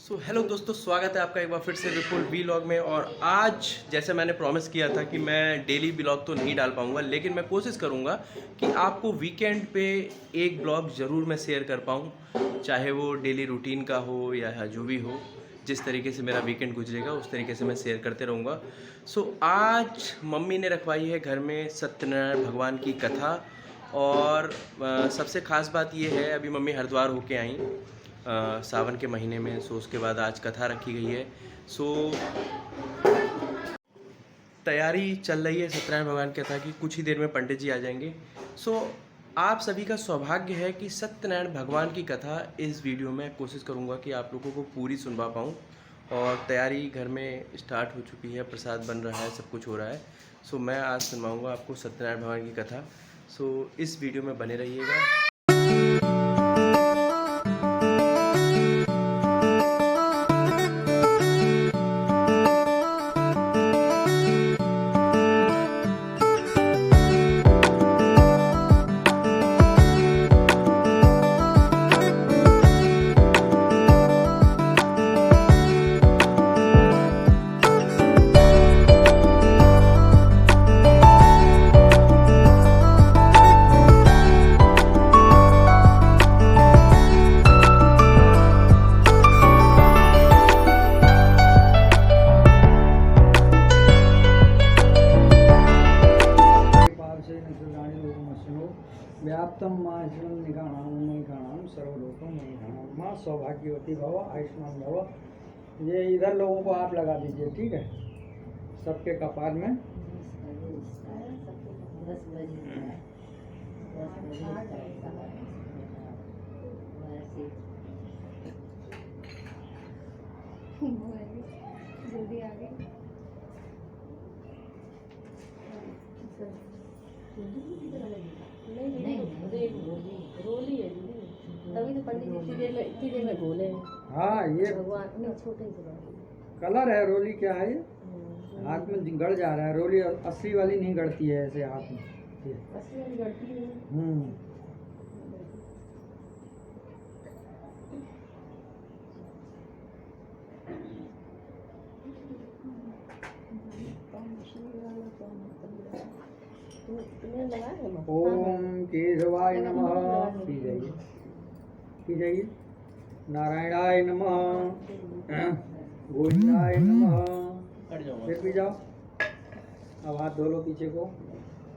Hello दोस्तों, स्वागत है आपका एक बार फिर से विपुल वीलॉग में। और आज जैसे मैंने प्रॉमिस किया था कि मैं डेली ब्लॉग तो नहीं डाल पाऊंगा, लेकिन मैं कोशिश करूंगा कि आपको वीकेंड पे एक ब्लॉग ज़रूर मैं शेयर कर पाऊँ, चाहे वो डेली रूटीन का हो या जो भी हो। जिस तरीके से मेरा वीकेंड गुजरेगा उस तरीके से मैं शेयर करते रहूँगा। आज मम्मी ने रखवाई है घर में सत्यनारायण भगवान की कथा। और सबसे ख़ास बात ये है, अभी मम्मी हरिद्वार होके आई सावन के महीने में। उसके बाद आज कथा रखी गई है। तैयारी चल रही है सत्यनारायण भगवान की कथा की। कुछ ही देर में पंडित जी आ जाएंगे। आप सभी का सौभाग्य है कि सत्यनारायण भगवान की कथा इस वीडियो में कोशिश करूंगा कि आप लोगों को पूरी सुनवा पाऊँ। और तैयारी घर में स्टार्ट हो चुकी है, प्रसाद बन रहा है, सब कुछ हो रहा है। मैं आज सुनवाऊँगा आपको सत्यनारायण भगवान की कथा। इस वीडियो में बने रहिएगा। व्याप्तम माँ निगाणाम सर्वलोकम महिषाणाम। माँ सौभाग्यवती भव, आयुष्मान भव। ये इधर लोगों को आप लगा दीजिए, ठीक है, सबके कपार में। जल्दी आ गई। नहीं रोली है दीदी, तभी तो पंडित जी इतनी देर में बोले हैं। हाँ, ये भगवान नहीं, छोटे से कलर है। रोली क्या है? ये हाथ में गड़ जा रहा है। रोली असली वाली नहीं गड़ती है ऐसे हाथ में, असली वाली गड़ती है। ओम केशवाय नमः। पी जाइए। नारायणाय नमः, गोविंदाय नमः। फिर भी जाओ। अब हाथ धो लो पीछे को।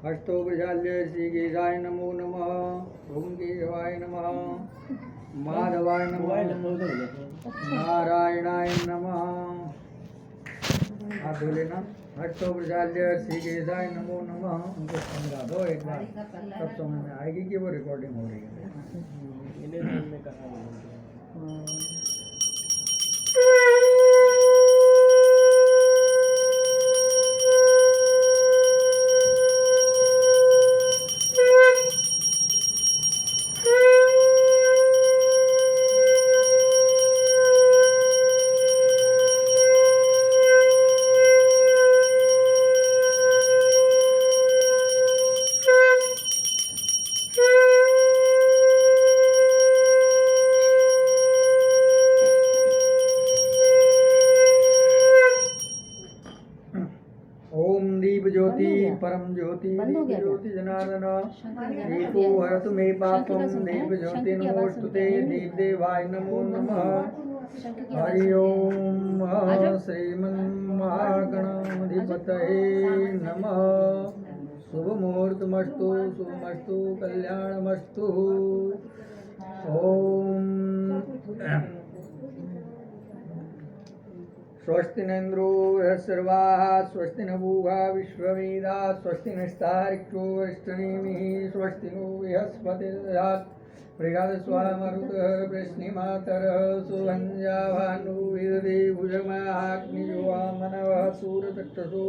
हस्तो प्रजाल्य श्री केशाय नमो नमः। ओम केशवाय नमः, माधवाय नमः, नारायणाय नमः। हाथ धो लेना। हस्तो प्रजाल्य श्री केशाय नमो नमः। उनको समझा दो एक बार, तब समझ में आएगी कि वो रिकॉर्डिंग हो रही है। ज्योति परम ज्योति ज्योति जनार्दन दीपो हरतु मे पापम। दीप ज्योति नमोस्तुते। दीप देवाय नमो नमः। हरि ओम श्रीमन्महागणाधिपतये नमः। शुभ मुहूर्तमस्तु, शुभमस्तु, कल्याणमस्तु। ओम स्वस्ति न इंद्रो बृहस्पतिर्वाः, स्वस्ति न पूषा विश्ववेदाः, स्वस्ति नस्तार्क्ष्यो अरिष्टनेमिः, स्वस्ति नो बृहस्पतिर्दधातु बृहस्पतिर्मरुतः वृष्णिमातरः सुभञ्जा भानुर्विदधे भुजगमाग्नियो वामनवः सूर्यचक्षुषो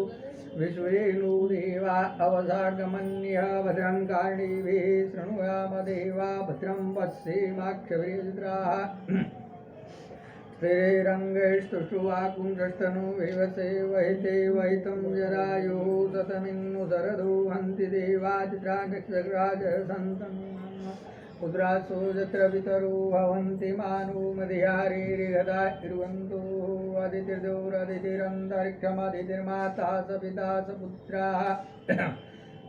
विश्वेषु देवा अवसागमन्यः। भद्रं कर्णेभिः शृणुयाम देवा, भद्रं पश्येमाक्षभिर्जत्राः। स्थिरैरङ्गैस्तुष्टुवाकुंजस्तनु विवसे वहिते वहितं जरायुः। शतमिन्नु शरदो हन्ति देवादित्राजसन्तं। पुत्रासु यत्र पितरो भवन्ति मानो मध्यारेर्गदा इर्वन्तु अदितिर्दौरदितिरन्तरिक्षमदितिर्माता स पिता स पुत्राः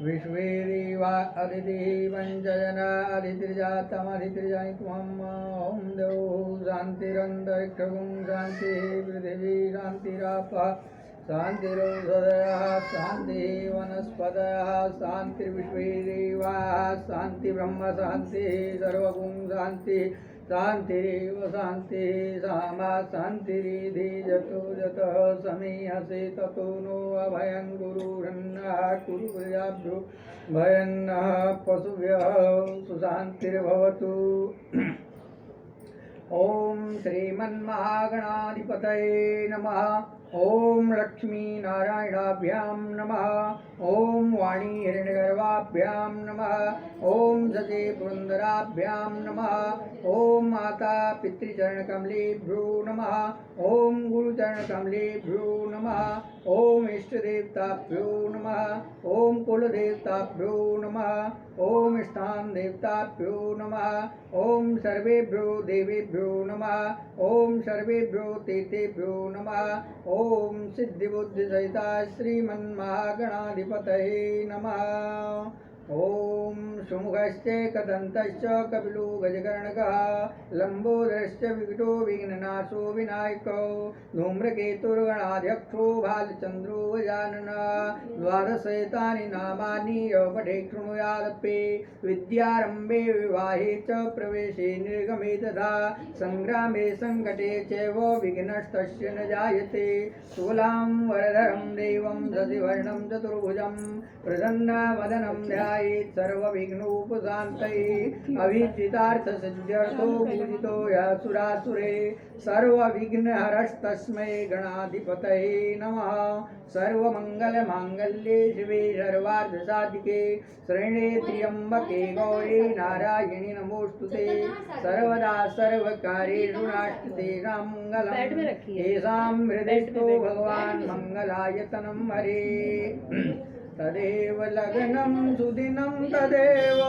विश्वे देवा अदितिः पञ्चजना अदितिर्जातमदितिर्जनित्वम् ॐ द्यौः शान्तिरन्तरिक्षगुं शान्तिः पृथिवी शान्तिरापः शान्तिरोषधयः शान्तिः वनस्पतयः शान्तिर्विश्वे देवाः शान्तिब्रह्म शान्तिः सर्वगुं शान्तिः शान्तिरेव शान्तिः सामा शान्तिरिधि जतो जतः समीहसे ततो नो अभयं गुरुरन्नः कुरु प्रजाभ्यो भयन्नः पशुभ्यः सुशान्तिर्भवतु। ॐ श्रीमन्महागणाधिपतये नमः। ॐ लक्ष्मीनारायणाभ्यां नमः। ॐ वाणी हिरण्यगर्भाभ्यां नमः। ॐ सचे पुरन्दराभ्यां नमः। ॐ माता पितृचरणकमलेभ्यो नमः। ॐ गुरुचरणकमलेभ्यो नमः। ॐ इष्टदेवताभ्यो नमः। ॐ कुलदेवताभ्यो नमः। ॐ स्थानदेवताभ्यो नमः। ॐ सर्वेभ्यो देवेभ्यो नमः। ॐ सर्वेभ्यो तीर्थेभ्यो नमः। ॐ सिद्धिबुद्धिसहिता श्रीमन्महागणाधिपतये नमः। ॐ सुमुखश्च कदन्तश्च कपिलो गजकर्णकः लम्बोदरश्च विकटो विघ्ननाशो विनायको धूम्रकेतुर्गणाध्यक्षो भालचन्द्रो गजाननः द्वादशैतानि नामानि पठे शृणुयादपि विद्यारम्भे विवाहे च प्रवेशे निर्गमे तथा संग्रामे संकटे चैव विघ्नस्तस्य न जायते। स्थूलां वरदरं देवं शशिवर्णं चतुर्भुजं प्रसन्नवदनं ध्यायेत् सर्वविघ्नोपशान्तये। अभिजितार्थसिद्ध्यर्थो पूजितो यः सुरासुरे सर्वविघ्नहरस्तस्मै गणाधिपतये नमः। सर्वमङ्गलमाङ्गल्ये शिवे सर्वार्थसाधिके शरण्ये त्र्यम्बके गौरी नारायणि नमोऽस्तुते। सर्वदा सर्वकार्येषु नास्ति मङ्गलम् येषां हृदयस्थो भगवान् मङ्गलायतनं हरे। तदेव लग्नं सुदिनं तदेव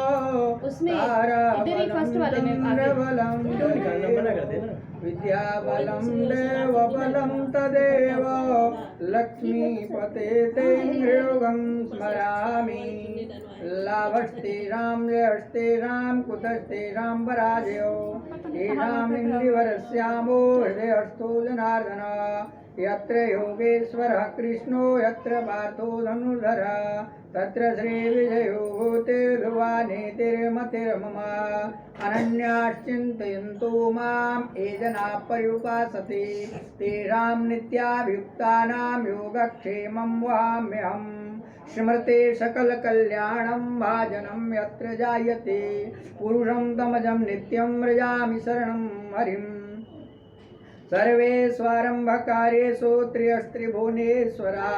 ताराबलं विद्याबलं देवबलं तदेव लक्ष्मीपते ते योगं स्मरामि। लाभस्तेषां जयस्तेषां कुतस्तेषां पराजयो येषाम् इन्द्रिवरस्यामो हृदयस्थो जनार्दन। यत्र योगेश्वरः कृष्णो यत्र पार्थो धनुर्धरः तत्र श्रीविजयो भूते ध्रुवानेतिर्मतिर्मम। अनन्याश्चिन्तयन्तो माम् ये जनाः पर्युपासते तेषां नित्याभियुक्तानां योगक्षेमं वहाम्यहम्। स्मृते सकलकल्याणं भाजनं यत्र जायते पुरुषं तमजं नित्यं व्रजामि शरणं हरिम्। सर्वेष्वरम्भकार्येषु त्र्यस्त्रिभुवनेश्वरा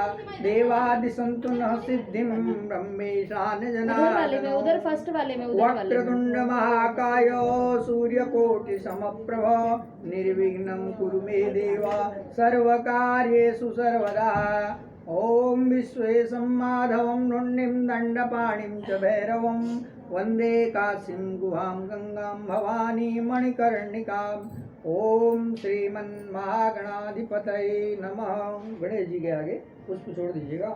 देवादिसन्तु नः सिद्धिं ब्रह्मेशान जनार्दन। वक्रतुण्ड महाकाय सूर्यकोटिसमप्रभ निर्विघ्नं कुरु मे देव सर्वकार्येषु सर्वदा। ॐ विश्वेशं माधवं नुण्डिं दण्डपाणिं च भैरवं वन्दे काशीं गुहां गंगां भवानी मणिकर्णिकाम्। ओम श्रीमन्महागणाधिपतये नमः। गणेश जी के आगे पुष्प छोड़ दीजिएगा।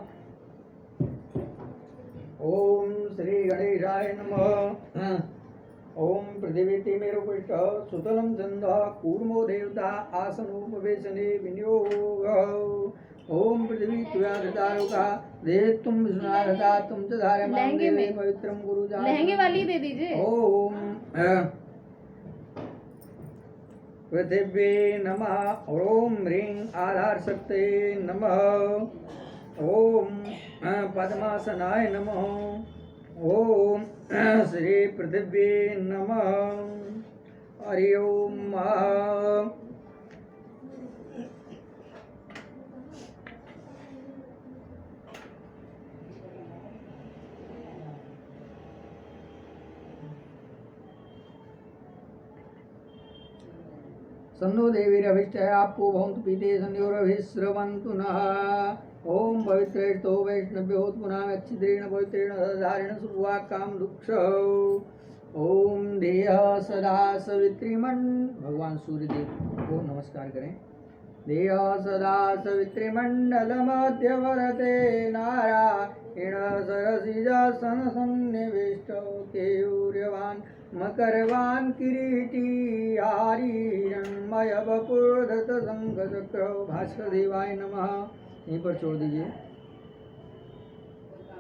ओम श्री गणेशाय नमः। ओम पृथिवीति मेरुपृष्ठ सुतलं चंदः कूर्मो देवता आसनोपवेशने विनियोग। ओम पृथ्वी तुयाधारोका दे तुम विष्णुनारदा तुम च धारयमां देवे पवित्रं गुरु जान। लहंगे वाली दे दीजिए। ओम पृथिव्ये नमः। ओम ह्रीं आधार शक्ते नमः। ओम पद्मासनाय नमः। ओम श्री पृथिव्ये नमः। हरि ओम। सन्नो देवीरभिष्टः आपको भवन्तु पीते सन्योरभिस्रवन्तु नः। ओम पवित्रेष्टो वैष्णव्योत्पुनाच्छिद्रेण पवित्रेण धारेण सुवाक्कां दुःख। ओम देह सदा सवित्रीमन भगवान सूर्यदेव को नमस्कार करें। देह सदा सवित्रीमंडल मध्य वरते नारायण सरसिजासन सन्निविष्ट केयूर्यवान मकरवान किरीटी हारीरण्मय वपुर्धत संघ चक्र भास्कर देवाय नमः। यहीं पर छोड़ दीजिए।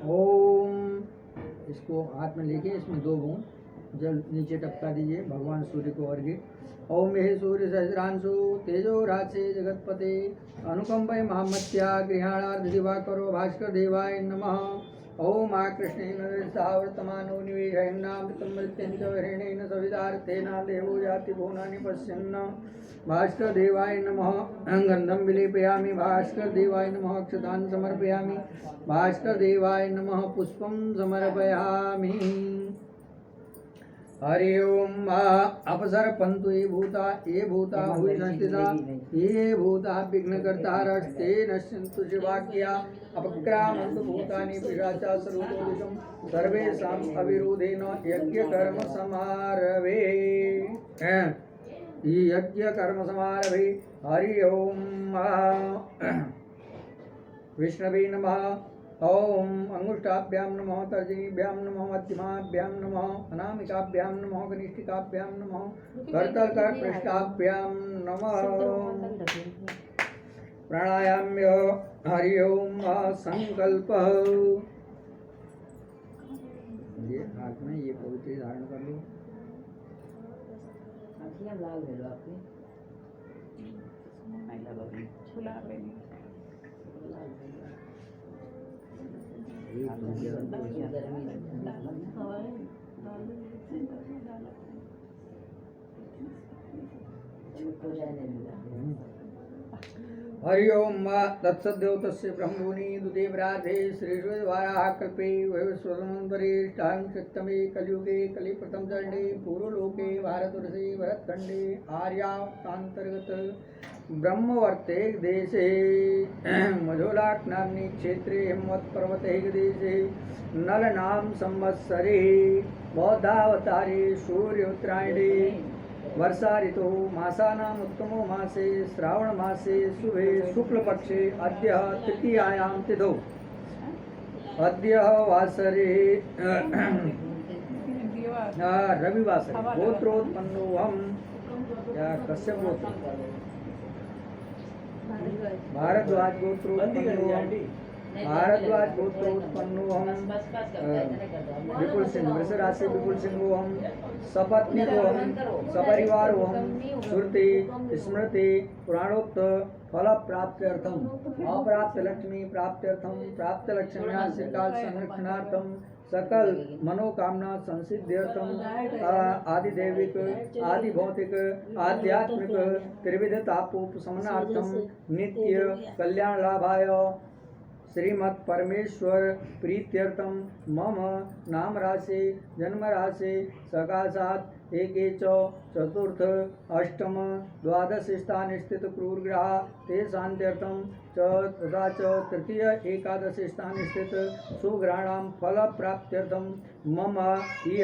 ओम इसको हाथ में लेके इसमें 2 बूंद जल नीचे टपका दीजिए भगवान सूर्य को अर्घ्य। ओम हे सूर्य सहस्रांशु तेजो राशे जगतपते अनुकंपय महामत्या गृहाणार्थ दिवाकरो भास्कर देवाय नमः। ओम कृष्णेन वर्तमानो निवेशयन्नामृतं मृत्यञ्च हरिणेन सवितार्थेन देवो जाति भुवनानि पश्यन्न भास्कर देवाय नमः। गंधं विलेपयामि भास्कर देवाय नमः। अक्षतान् समर्पयामि भास्कर देवाय नमः। पुष्पं समर्पयामि। हरि ओम अपसर्पन्तु ये भूता भूय संस्थिता ये भूता विघ्नकर्तारस्ते नश्यन्तु शिवाज्ञा अपक्रामन्तु भूतानि पिशाचा सर्वतोदिशं सर्वेषाम् अविरोधेन यज्ञकर्म समारभे। यज्ञकर्म समारभे। हरि ओम विष्णवे नमः। ओम अंगुष्ठाभ्यां नमः तर्जनीभ्यां नमः मध्यमाभ्यां नमः अनामिकाभ्यां नमः कनिष्ठिकाभ्यां नमः करतलकरपृष्ठाभ्यां नमः। प्राणायाम्य। हरि ओम संकल्प। ये हाथ में ये पवित्र धारण कर लो। हरि ओम तत्सद्देवतस्य ब्रह्मणि दुदेवराधे श्रीश्वरवाराः कल्पे वैवस्वतंत्रेष्टां सप्तमे कलियुगे कलिप्रथम चरणे पूर्वलोके भारतवर्षे भरतखंडे आर्यावर्तान्तर्गत ब्रह्मवर्ते देशे मझोलाक्नाम्नि क्षेत्रे हिमवत्पर्वते देशे नलनाम संवत्सरे बौद्धावतारे सूर्योत्तरायणे वर्षा ऋतु मासानाम् उत्तमो मासे श्रावण मासे शुभे शुक्लपक्षे अद्य तृतीयायां तिथौ अद्य वासरे रविवासरे गोत्रोत्पन्नोऽहं कश्यप गोत्र भारद्वाज गोत्रोत्पन्नोऽहं भारद्वाज गोत्रोत्पन्नोऽहं विपुल सिंह वृष राशि विपुल सिंहोऽहं सपत्नीकोऽहं सपरिवारोऽहं श्रुति स्मृति पुराणोक्त फल प्राप्त्यर्थम अप्राप्त लक्ष्मी प्राप्त्यर्थम प्राप्त लक्ष्म्या श्रीकाल संरक्षणार्थम सकल मनोकामना संसिद्ध्यर्थम आदि दैविक आदि भौतिक आध्यात्मिक त्रिविध तापोपशमनार्थम नित्य कल्याण लाभाय श्रीमत् परमेश्वर प्रीत्यर्थम मम नाम राशि जन्म राशि सकाशात एके च चतुर्थ अष्टम द्वादश स्थान स्थित क्रूर ग्रह ते शांत्यर्थम च तथा च तृतीय एकादश स्थान स्थित सुग्रहाणां फल प्राप्त्यर्थम मम इह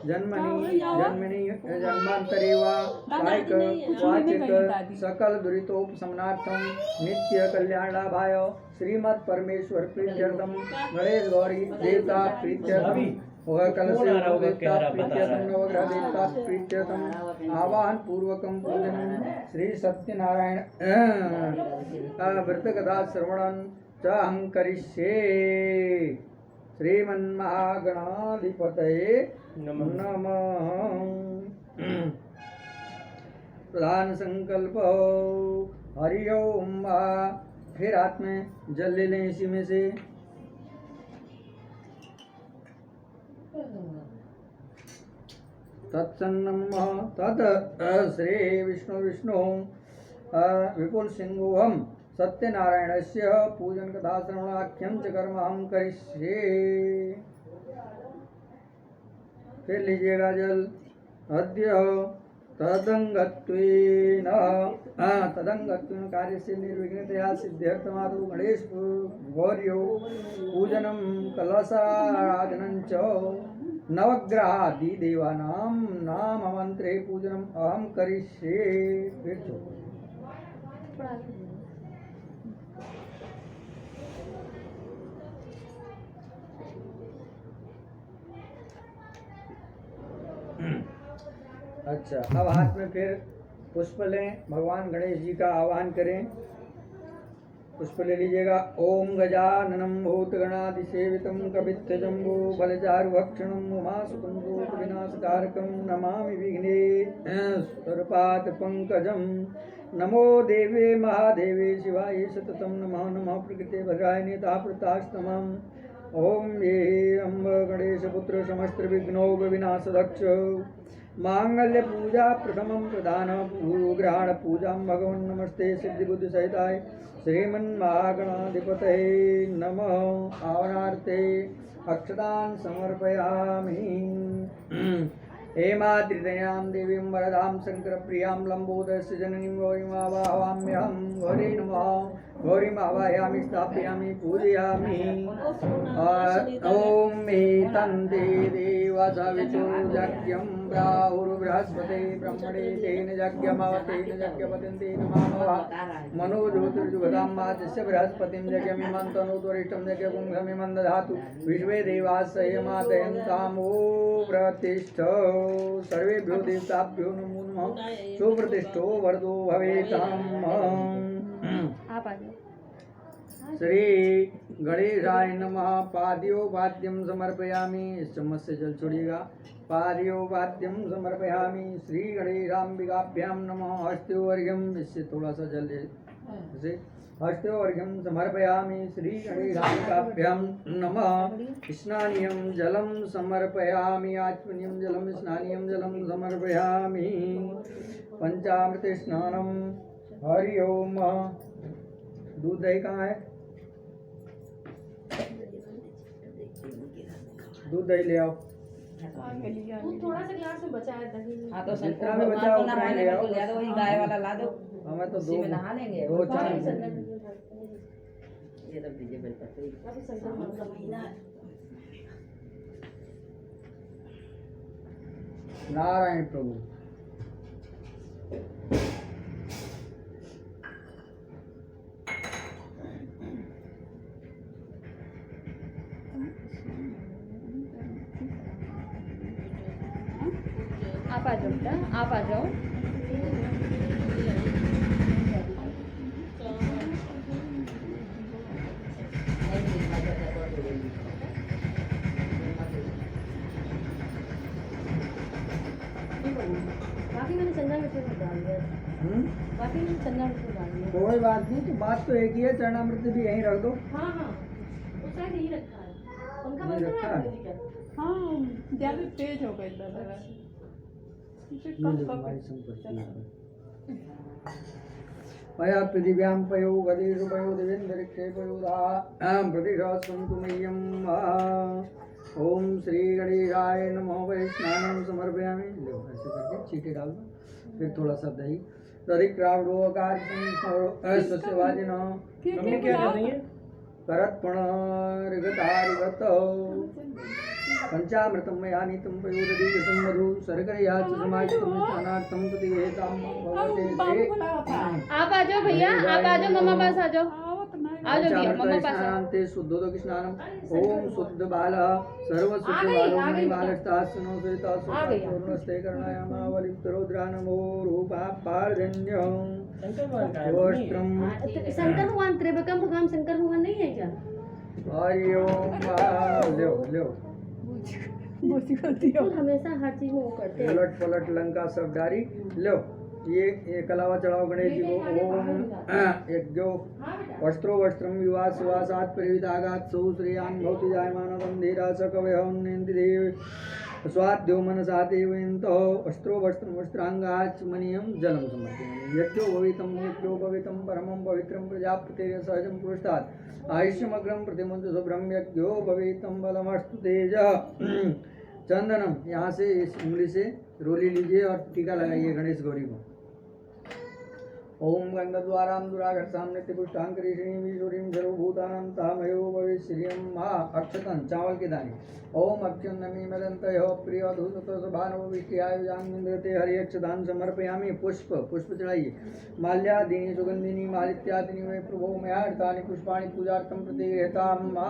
जन्मनि जन्मांतरे वा कायिक वाचिक सकल दुरितोपशमनार्थम नित्य कल्याण लाभाय श्रीमत् परमेश्वर प्रीत्यर्थम गणेश गौरी देवता प्रीत्यर्थम कलश देवता प्रीत्यर्थम नवग्रह देवता प्रीत्यर्थम आवाहन पूर्वकम पूजन श्री सत्यनारायण व्रत कथा श्रवणं च अहं करिष्ये। श्रीमन्महागणाधिपतये नमः। प्रधान संकल्प। हरि ओम। फिर हाथ में जल ले लें इसी में से। तत्सन्नम तत् श्री विष्णु विपुल सिंहोऽहं सत्यनारायणस्य पूजन कथा श्रवणाख्यं च कर्म अहं करिष्ये। फिर लीजिएगा जल। अद्य तदंगत्वेन कार्यस्य निर्विघ्नतया सिद्ध्यर्थमादौ गणेश गौर्यो पूजनं कलशाराधनं च नवग्रहादि देवानां नाम मंत्रे पूजनम अहम करिष्ये। फिर छोड़ो। थोड़ा आगे बढ़ो। अच्छा, अब हाथ में फिर पुष्प लें, भगवान गणेश जी का आह्वान करें। पुष्प ले लीजिएगा। ओम गजाननं भूतगणाधिसेवितं कपित्थजम्बो फलचारुभक्षणं उमासुतं भूतविनाशकारकं नमामि विघ्नेश्वरपादपङ्कजं। नमो देवे महादेवे शिवाय सततं नमः। नमः प्रकृते भद्राय नेताप्रतास्तमम्। ओम ये अम्ब गणेशपुत्र समस्त विघ्नोपविनाशदक्ष मांगल्य पूजा प्रथमं प्रधान भूग्रहण पूजा भगवन् नमस्ते सिद्धि बुद्धि सहिताय श्रीमन्महागणाधिपतये नमः। आवनार्थे अक्षतान् समर्पयामि। हेमाद्रितयां देवीं वरदां शङ्करप्रियां लम्बोदरस्य जननीं गौरीमावाहवाम्यहं। गौरी नमः। गौरीम् आवाहयामि स्थापयामि पूजयामि। ॐ एतन्ते देवसवितुर्यज्ञं प्राहुर्बृहस्पते ब्रह्मणे तेन यज्ञमवतेन यज्ञपतन्ते नमः। मनोज्योतिर्जुगदां मातस्य बृहस्पतिं यज्ञमिमं तनोत्वरिष्ठं यज्ञपुंसमिमं दधातु। विश्वे देवास्यमादयन्तामो प्रतिष्ठ। सर्वेभ्यो देवताभ्यो नमो नमः। सुप्रतिष्ठो वरदो भवेताम्। आप आ जाओ। श्री गणेशाय नमः। पाद्योपाद्यं समर्पयामि। इस चम्मच से जल छोड़िएगा। पाद्योपाद्यं समर्पयामि। श्री गणेशाम्बिकाभ्यां नमः। हस्त्योर्घ्यं, इससे थोड़ा सा जल इसे हस्त्योर्घ्यं समर्पयामि। श्री गणेशाम्बिकाभ्यां नमः। स्नानीयं जलं समर्पयामि। आचमनीयं जलं स्नानीयं जलं समर्पयामि। पंचामृत स्नानम। हरि ओम। दूध दही कहाँ है? दूध दही ले आओ। थोड़ा सा गिलास में बचा है दही। हाँ तो जितना भी बचा हो उतना ही ले आओ। ले दो, वही गाय वाला ला दो। हमें तो उसी में नहा लेंगे। दो चार ये तो दीजिए बेलपत्र। अभी शंकर भगवान नारायण प्रभु। आप आ जाओ बेटा, आप आ जाओ। बाकी मैंने चंदा मिट्टी में डाल दिया। बाकी मैंने चंदा मिट्टी में डाल दिया। कोई बात नहीं, तो बात तो एक ही है। चरणामृत भी यहीं रख दो। हाँ हाँ, उस साइड यही रखा है। पंखा नहीं बंद रखा है है। क्या? हाँ ज्यादा तेज हो गई दादा। इसे ये कम लो कर हमारी संपत्ति। पया पृथिव्यां पयो गदेषु पयो दिवेन्दरिक्षे पयोधा प्रतिशासन्तु मह्यम्। ओम श्री गणेशाय नमः। वै स्नानं समर्पयामि। लो ऐसे करके छींटे डाल दो। फिर थोड़ा सा दही। तदिक्रावडोकार्यवाजिन मम्मी क्या कर रही है? करत्पणर्गतारिगत पंचामृतं मया नीतं पयोदधीगतं मधु शर्करया च समाहितं स्नानार्थं प्रतिगृहीतां भगवते श्री। आप आ जाओ भैया, आप आ जाओ। मम्मा पास आ जाओ। आ जाओ भैया, मम्मा पास आओ। स्नानान्ते शुद्धोदक स्नानम्। ओम शुद्ध बालः सर्वशुद्ध बालो मणिबालस्तास्नो सहिता सुवर्णस्ते कर्णायामावलिप्तरौद्रा नमो रूपा पार्जन्यं वस्त्रम्। शंकर भगवान, त्रिविक्रम भगवान शंकर भगवान नहीं है क्या? हरि ओम। लो लो। तो हमेशा हर चीज में वो करते हैं। उलट पलट लंका सब डारी। लो ये कलावा चढ़ाओ गणेश जी को। ओम यज्ञो वस्त्रो वस्त्रम विवाह सुवासात् परिविदागात् सौ श्रेयान् भवति जायमानदं धीरा स कवयं नेन्ति देव स्वाद्यो मनसा देवयन्तो वस्त्रो वस्त्रं वस्त्राङ्गाचमनीयं जलं समर्पयामि। यज्ञो भवितं परमं पवित्रं प्रजापतेः सहजं पुरुषात् आयुष्यमग्रं प्रतिमुञ्च शुभ्रं यज्ञो भवितं बलमस्तु तेज। चंदनम यहाँ से इस उंगली से रोली लीजिए और टीका लगाइए गणेश गौरी को। ओम गंधद्वारां दुराघटसां नित्यपुष्टांकरी श्रीवीश्वरीं सर्वभूतानां तामयो भविष्यं मा अक्षतन चावल के दाने ओम अक्षं नमी मदन्तयो प्रिय धूतसभानो विष्टियायुजान्विन्द्रते हरि अक्षदान समर्पयामि पुष्प चढ़ाइए माल्यादीनि सुगंधिनी मालित्यादीनि वै प्रभो मयार्तानि पुष्पाणि पूजार्थं प्रतिगृहतां मा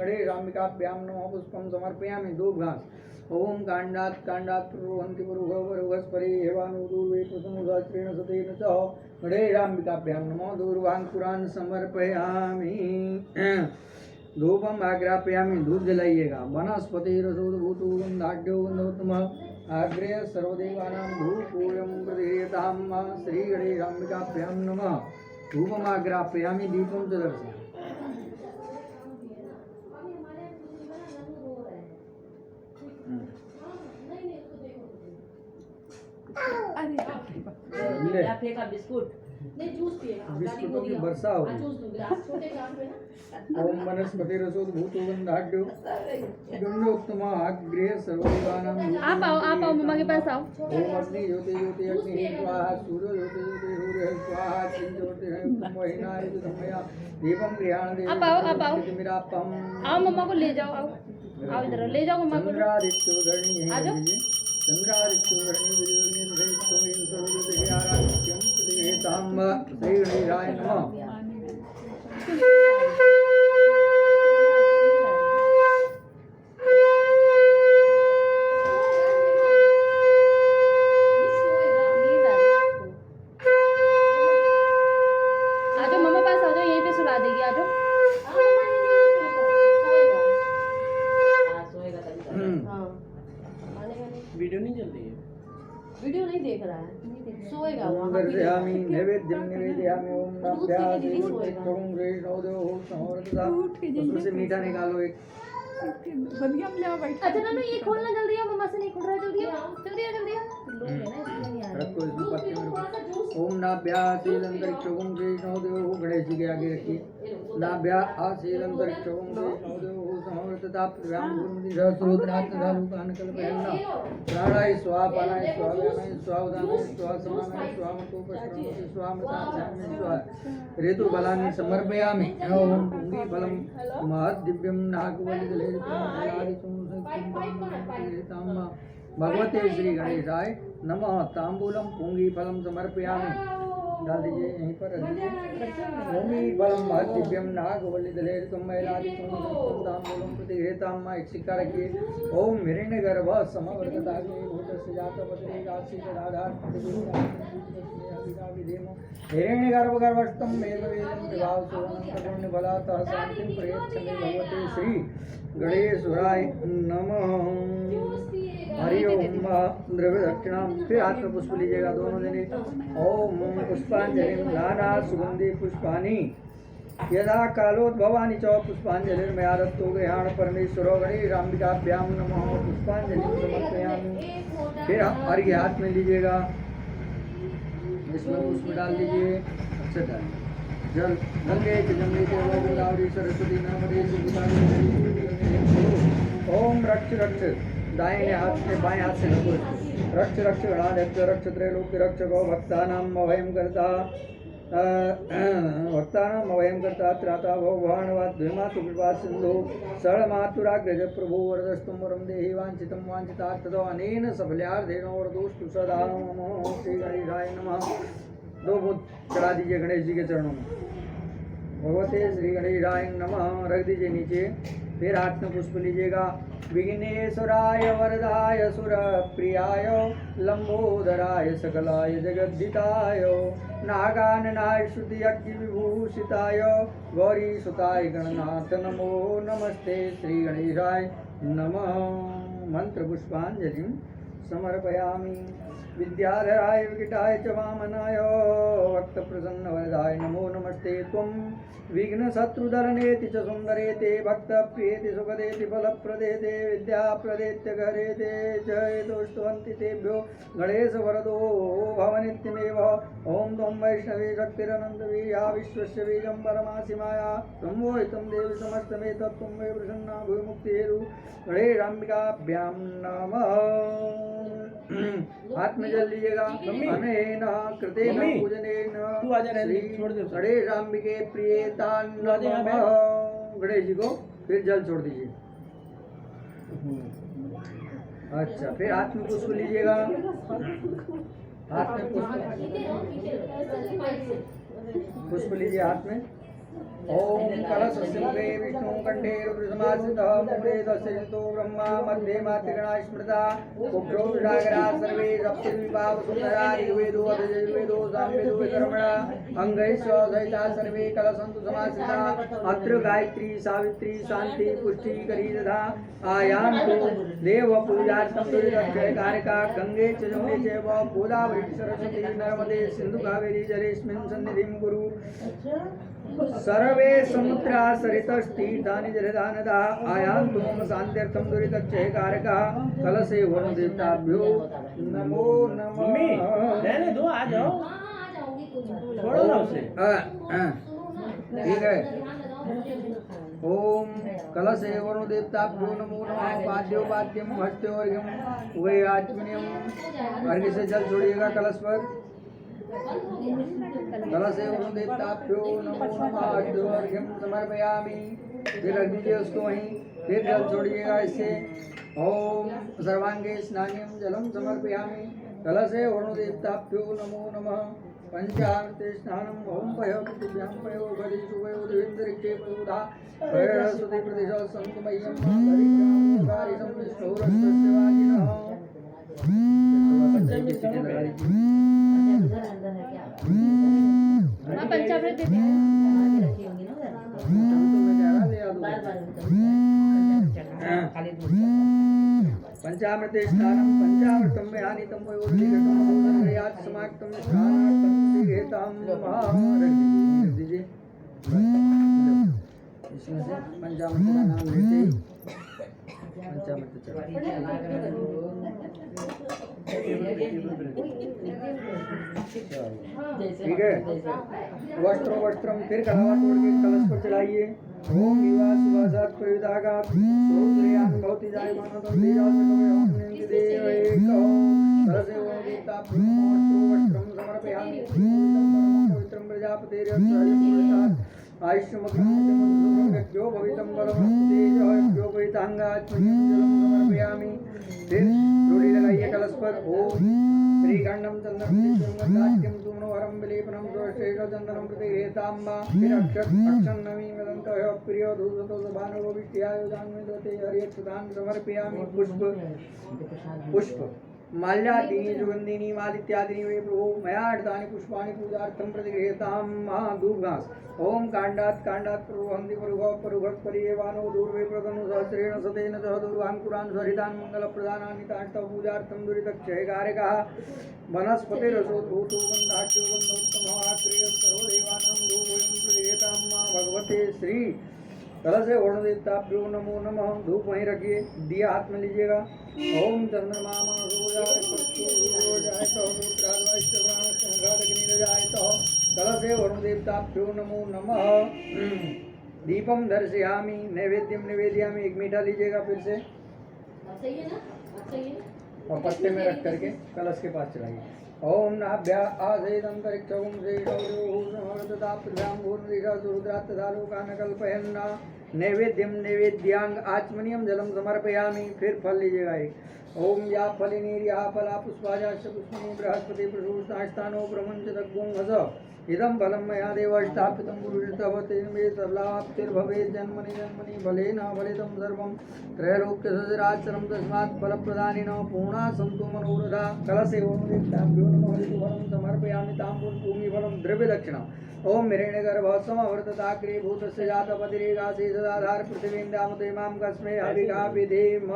गणेशाम्बिकाभ्यां नमः पुष्पं समर्पयामि दूबघास ओम कांडात् प्ररोहन्ति पुरुहस्परे हेवानुदूर्वे प्रथमोदात्रेण सतेन च गणेशाम्बिकाभ्यां नमो दूर्वाङ्कुरान् समर्पयामि धूपम आग्रापयामि धूप जलाइएगा वनस्पति रसोदभूतो गन्धाढ्यो गन्धोत्तमः आग्रे सर्वदेवानां धूपोऽयं प्रदीयतां श्री गणेशाम्बिकाभ्यां नमः धूपम आग्रापयामि दीपं च दर्शयामि अरे या फेंका बिस्कुट नहीं जूस पिएगा बिस्कुटों की वर्षा हो जूस दूँ ग्लास छोटे ग्लास में ना ओम वनस्पति रसोदभूतो गन्धाढ्यो गन्धोत्तमः आग्रे सर्वदेवानां आप आओ मम्मा के पास आओ ओम अग्नि ज्योति ज्योति अग्नि स्वाहा सूर्य ज्योति ज्योति सूर्य स्वाहा तीन ज्योति है महिनाय धमया दीपम गृहाण देव आप आओ। मेरा पम आओ मम्मा को ले जाओ आओ इधर ले जाओ मम्मा को चंद्रादित्यो धरणी है आ जाओ। चंद्रादित्यो धरणी विजयनी सहित सर्वदेव आराध्यम प्रतिहेताम श्री गणेशाय नमः वीडियो नहीं चल रही है। वीडियो नहीं देख रहा है सोएगा ओम दर्शयामि नैवेद्यं निवेदयामि ओम नभ्यासि ओम गृहीणोदो समवर्तता उसमें से मीठा निकालो एक बढ़िया में जाओ बैठ अच्छा नानू ये खोलना जल्दी आओ मम्मा से नहीं खुल रहा है जल्दी आओ जल्दी आओ लोग है ना इसलिए नहीं आ रहे रखो इसमें पत्ते में ओम नाभ्यासि अंतरिक्ष ओम गृहीणोदो गणेश जी के आगे रखिए नाभ्यासि अंतरिक्ष ओम गृहीणोदो समवर्तता प्रभ्याम गुरुमति सहस्रोदरात् धारुकान कल्पयन्ना प्राणाय स्वाहा पानाय स्वाहा व्यानाय स्वाहा उदानाय स्वाहा समानाय स्वाहा मतोपस्रमति स्वाहा मताचाम्य स्वाहा ऋतु बलानि समर्पयामि ओम पुंगी फलं महत् दिव्यं नागवल्लिदले भगवते श्री गणेशाय नमः तांबूलम पुंगी फलम समर्पयामि डाल दीजिए यहीं पर रख दीजिए ओमी फलम महत् दिव्यम नागवल्लिदले तांबूलम प्रतिगृहतां एक सिक्का रखिए ओम हिरण्यगर्भ समवर्तता भूतस्य जातपत्रे राशि आधार हिरण्यगर्भ गर्भस्थं मेव वेदं विभाव सुवर्ण फलातः शांतिं प्रयच्छमे भगवते श्री गणेशाय नमः हरि ओम द्रव्य दक्षिणां फिर हाथ में पुष्प लीजिएगा दोनों जने ओम पुष्पांजलि नाना सुगंधि पुष्पानि यदा कालोद्भवानि च पुष्पांजलिर्मया दत्तो गृहाण परमेश्वरो गणेशाम्बिकाभ्यां नमः पुष्पांजलि समर्पयामि फिर अर्घ्य हाथ में लीजिएगा इसमें पुष्प डाल दीजिए अच्छा डाल जल गंगे जमुने गोदावरी सरस्वती नर्मदे ओम रक्ष रक्ष दाहिने हाथ से बाएं हाथ से ढको रक्ष रक्ष गणाध्यक्ष रक्ष त्रैलोक्य रक्ष गो भक्तानाम अभयं करता भक्तानाम अभयं करता त्राता भगवानवाद द्विमातु कृपा सिंधु षड्मातुराग्रज प्रभु वरदस्तुं वरं देहि वाञ्छितं वाञ्छितार्थतो अनेन सफल्यार्थेन वरदोस्तु सदा नमः श्री गणेशाय नमः दो बुद्ध चढ़ा दीजिए गणेश जी के चरणों में भगवते श्री गणेशाय नमः रख दीजिए नीचे फिर हाथ में पुष्प लीजिएगा विघ्नेश्वराय वरदाय सुरप्रियाय लंबोदराय सकलाय जगद्धिताय नागाननाय श्रुति अग्नि विभूषिताय गौरी सुताय गणनाथ नमो नमस्ते श्री गणेशाय नमः मंत्र पुष्पांजलि समर्पयामि विद्याधराय विकटाय च वामनाय भक्त प्रसन्न वरदाय नमो नमस्ते त्वं विघ्न शत्रुधरनेति च सुंदरेते भक्त प्रियेति सुखदेति फलप्रदेते विद्याप्रदेत्य घरेते जय दोष्टवन्ति तेभ्यो गणेश वरदो भवनित्यमेव ओम त्वं वैष्णवी शक्तिरनन्तवीर्या विश्वस्य बीजं परमासि माया संमोहितं देवी समस्तमेतत्त्वं वै प्रसन्ना भूमुक्तिहेतु गणेशाम्बिकाभ्यां नमः हाथ में जल लीजिएगा अनेन कृतेन पूजनेन तू आजा, रहने दे, श्री छोड़ दे उसे। गणेशाम्बिके प्रियेतान तू आजा यहाँ नमः। गणेश जी को फिर जल छोड़ दीजिए। अच्छा, फिर हाथ में पुष्प लीजिएगा। हाथ में पुष्प लीजिए हाथ में। ओम कलशस्य मुखे विष्णु कंठे रुद्रसमाश्रितः मूले दशयन्तो ब्रह्मा मध्ये मातृगणा स्मृता कुक्षौ विषागरा सर्वे सप्तद्वीपाः सुन्दरा ऋग्वेदो अथयजुर्वेदो सामवेदो विकर्मणा अङ्गैश्च सहिता सर्वे कलशन्तु समाश्रिता। अत्र गायत्री सावित्री शान्ति पुष्टिकरी तथा आयान्तु देवपूजार्थं दुरितक्षयकारका गङ्गे च जमुने चैव गोदावरी सरस्वती नर्मदे सिन्धु कावेरी जलेऽस्मिन् सन्निधिं कुरु। सर्वे समुद्रा सरितस्तीर्थानि जलदानदा आयान्तु मम शान्त्यर्थं दुरितक्षयकारकः कलशे वरुणदेवताभ्यो नमो मम्मी नमः। रहने दो, आ जाओ, छोड़ो ना उसे। ठीक है। ओम कलशे वरुणदेवताभ्यो नमो नमः। पाद्यो पाद्यम हस्त्यो अर्घ्यम वे आचमनीयम। अर्घ्य से जल छोड़िएगा कलश पर। कलशे वरुणदेवताभ्यो नमो नमः। हस्त्यो अर्घ्यम समर्पयामि। फिर रख दीजिए उसको वहीं। फिर जल छोड़िएगा इससे। ओम सर्वांगे स्नानियम जलम समर्पयामि। कलशे वरुणदेवताभ्यो नमो नमः। पंचामृते स्नानम ओम पयो पृथिव्यां पयो गदिषु वयो देवेन्द्रिक्षे पयोधा सरस्वती प्रदिश संतमय्यम हरिग्रामकारिसं विष्णुरस्तस्य वाजिनः। माँ पंचामृत दे दे। पंचामृते स्नानं पंचामृतं मयानितं वयोधिगतं सुन्दरयात् समाक्तं स्नानार्थं दिगेतां रख दीजिए। इसमें से पंचामृत का नाम लेते ही पंचामृत चढ़ा। ठीक है। वस्त्रम फिर कलावा तोड़ के कलश पर चढ़ाइए। ओम विवाह सुभाषात् प्रयुदागात् सोत्रयान भवति जायमानतं तेजसकमे हमनेन्दि देवैको कलशे वरुणदेवताभ्यो नमः। वस्त्रं समर्पयामि। पवित्रं प्रजापतेर्यस्यायं आयुष्यमग्नं यज्ञो भवितं बलमस्तु तेजः यज्ञो भविताङ्गात्मनीं जलं समर्पयामि। फिर डोली लगाइए कलश पर। ओम श्रीखंडम चंद्रम दाट्यम सुमनोहरम विलेपनम श्रेष्ठ चंदनम प्रतिगृहीताम्बा। फिर अक्षर नवी वदन्तः प्रिय धूसतो सभानो विष्टियायो जान्मेदते हरियक्षतान् समर्पयामि। पुष्प माल्यादीनि सुगन्धिनी मादित्यादीनि वे प्रभो मया हृतानि पुष्पाणि पूजार्थं प्रतिगृहीतां धूपघास। ओम कांडात् प्रभुहन्ति परुभत् परियेवानो दूर्वे प्रदनु सहस्रेण सतेन सह दूर्वाङ्कुरान् स्वरितान् मङ्गलप्रदानानि ताष्टौ पूजार्थं दुरितक्षयकारकः वनस्पतिरसोद्भूतो गन्धाढ्यो गन्धोत्तमः आश्रयः सर्वदेवानां धूपोऽयं प्रतिगृहीतां भगवते श्री कलशे वरुणदेवताभ्यो नमो नमः। धूप वहीं रखिए, दिया हाथ में लीजिएगा। ओम चंद्रमा कलशे वरुणदेवताभ्यो नमो नमः। दीपम दर्शयामि नैवेद्यम निवेदयामि। एक मीठा लीजिएगा फिर से और पत्ते में रख करके कलश के पास चढ़ाइए। ओम नाभ्या आसेदंतरिक्षं श्रीरुद्रात्तदालोकानकल्पयन्ना नैवेद्यम नैवेद्यांग आचमनीयम जलम समर्पयामि। फिर फल लीजिएगा एक। ओम या फलिनीर्या फला पुष्पाजाश्च पुष्पिनी बृहस्पति प्रसूष्टास्थानो प्रमुञ्चतग्गुंहस इदं फलं मया देव स्थापितं पुरुषतवतेन मे सर्वलाप्तिर्भवेत् जन्मनि जन्मनि फलेन फलितं सर्वं त्रैलोक्यसचराचरं तस्मात् फलप्रदानिनः पूर्णा सन्तु मनोरथा। कलशे वरुणदेवताभ्यो नमः। ऋतुफलं समर्पयामि ताम्बूलभूमिफलं द्रव्यदक्षिणा। ओम हिरण्यगर्भः समवर्तताग्रे भूतस्य जातपतिरेकाशे सदाधार पृथिवीन्द्रामते मां कस्मै हविषा विधेम।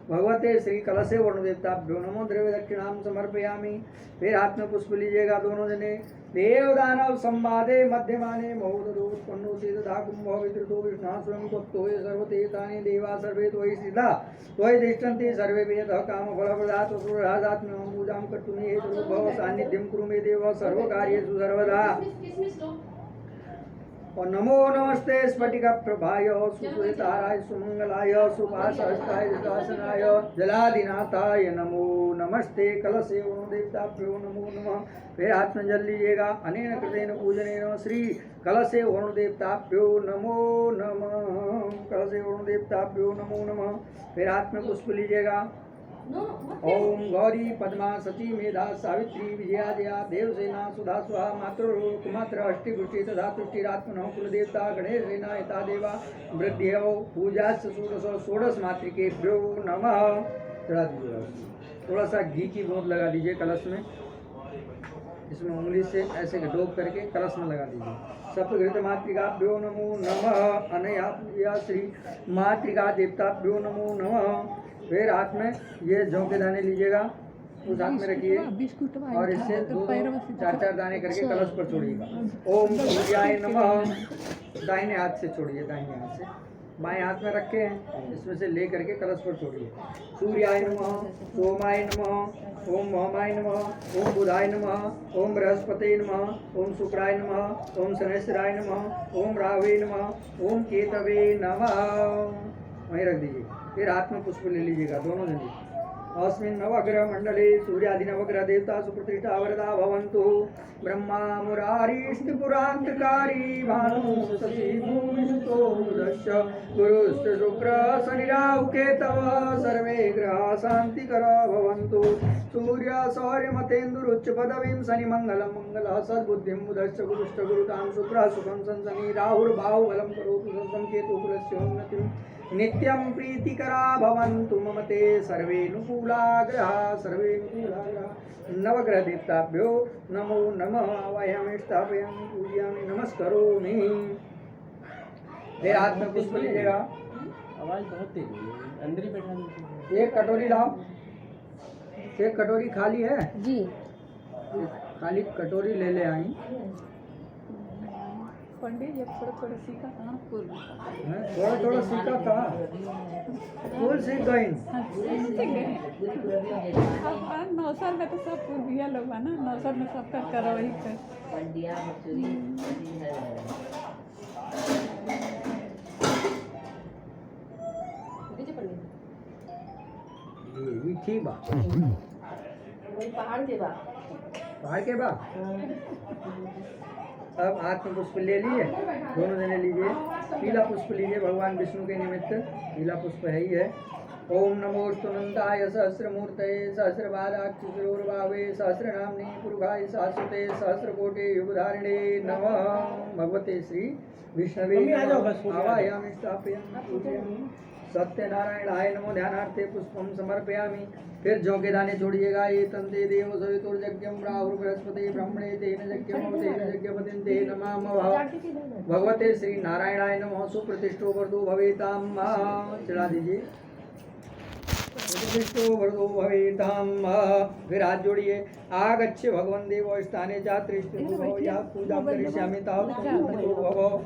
भगवते श्री कलशे वरुणदेवताभ्यो नमो। द्रव्य दक्षिणां समर्पयामि। फिर हाथ में पुष्प लीजिएगा दोनों जने। देवदानव संवादे मध्यमाने महोदरोत्पन्नो सीधा कुंभो विद्रुतो विष्णु स्वयं त्वत्तो ये सर्वतीर्थानि देवा सर्वे त्वयि स्थिता त्वयि तिष्ठन्ति सर्वे वेदः कामफलप्रदात् सुरराजात्म्यं पूजां कर्तुं हेतुर्भव सान्निध्यं कुरु मे देव सर्वकार्येषु सर्वदा। और नमो नमस्ते स्फटिक प्रभाय सुश्वेताराय सुमंगलाय सुभाषहस्ताय जटासनाय जलादिनाथाय नमो नमस्ते। कलशे ओम देवताभ्यो नमो नमः। फिर हाथ में जल लीजिएगा। अनेन कृतेन पूजनेन श्री कलशे वरुण देवताभ्यो नमो नमः। कलशे वरुण देवताभ्यो नमो नमः। फिर हाथ में पुष्प लीजिएगा। ओम गौरी पद्मा सती मेधा सावित्री विजया दया देवसेना सुधा स्वाहा मातृरूप मात्र अष्टिपुष्टि तथा तुष्टिरात्मनः कुलदेवता गणेश सेना यथा देवा वृद्धियो पूजा षोडश मातृकेभ्यो नमः। चढ़ा दीजिए। थोड़ा सा घी की बूंद लगा दीजिए कलश में। इसमें उंगली से ऐसे डोब करके कलश में लगा दीजिए। सप्तघृत मातृकाभ्यो नमो नमः। अनया श्री मातृका देवताभ्यो नमो नमः। फिर हाथ में ये जौ के दाने लीजिएगा, उस हाथ में रखिए और इससे दो चार दाने करके कलश पर छोड़िएगा। ओम सूर्याय नमः। दाहिने हाथ से छोड़िए, दाहिने हाथ से। बाएं हाथ में रखे हैं, इसमें से ले करके कलश पर छोड़िए। सूर्याय नमः, सोमाय नमः, ओम भौमाय नमः, ओम बुधाय नमः, ओम बृहस्पते नमः, ओम शुक्राय नमः, ओम शनेश्वराय नमः, ओम रावे नमः, ओम केतवे नमः। वहीं रख दीजिए। फिर हाथ में पुष्प ले लीजिएगा दोनों जने। अस्मिन् नवग्रह मंडले सूर्यादि नवग्रह देवता सुप्रतिष्ठा वरदा भवन्तु। ब्रह्मा मुरारिष्टपुरान्तकारी भानु शशि भूमिसुतो बुधश्च गुरुश्च शुक्र शनिराहु केतवः सर्वे ग्रहा शान्तिकरा भवन्तु। सूर्य सौर्यमतेन्दुरुच्च पदवीं शनि मंगलम मंगलः सद्बुद्धिं बुधश्च गुरुश्च गुरुतां शुक्रः सुखं संसनि राहुर्बाहुबलं करोतु सं केतु कुलस्योन्नतिं नित्यं प्रीतिकरा भवन्तु मम ते सर्वेऽनुकूला ग्रहा सर्वेऽनुकूला ग्रहा। नवग्रह देवताभ्यो नमो नमः। आवाहयामि स्थापयामि पूजयामि नमस्करोमि। फिर हाथ में पुष्प लीजिएगा। आवाज बहुत तेज है, अंदर ही बैठा दीजिए। एक कटोरी लाओ। एक कटोरी खाली है जी। खाली कटोरी ले ले आई। पंडित जी थोड़ा थोड़ा सीखा था फूल। थोड़ा थोड़ा सीखा था, फूल सीख गई। अब 9 साल में तो सब फूल दिया लोग है ना, 9 साल में सब करो वही कर। पंडिया मसूरी ये ठीक बा। पहाड़ के बाद पहाड़ के बाद अब हाथ में पुष्प ले लिए, दोनों जने लीजिए। पीला पुष्प लीजिए, भगवान विष्णु के निमित्त पीला पुष्प है ही है। ओम नमो स्तुनंताय सहस्रमूर्तये सहस्रपादाक्षिशिरोर्भावे सहस्रनाम्नि पुरुषाय शाश्वते सहस्रकोटि युगधारिणे नमः। भगवते श्री विष्णवे आवाहयामि स्थापयामि पूजयामि। सत्यनारायणाय नमो। ध्यानार्थे पुष्पम समर्पयामि। फिर जौ के दाने छोड़िएगा। ये तंते देव सवितुर्यज्ञं राहुर बृहस्पति ब्रह्मणे तेन यज्ञं तेन यज्ञपतिं ते नमामः। भगवते श्री नारायणाय नमः। सुप्रतिष्ठो वरदो भवेतां। चढ़ा दीजिए। प्रतिष्ठो वरदो भवेतां। फिर हाथ जोड़िए। आगच्छ भगवन् देवो स्थाने जात्रिष्ठो या पूजा करिष्यामि तावत्तो भव।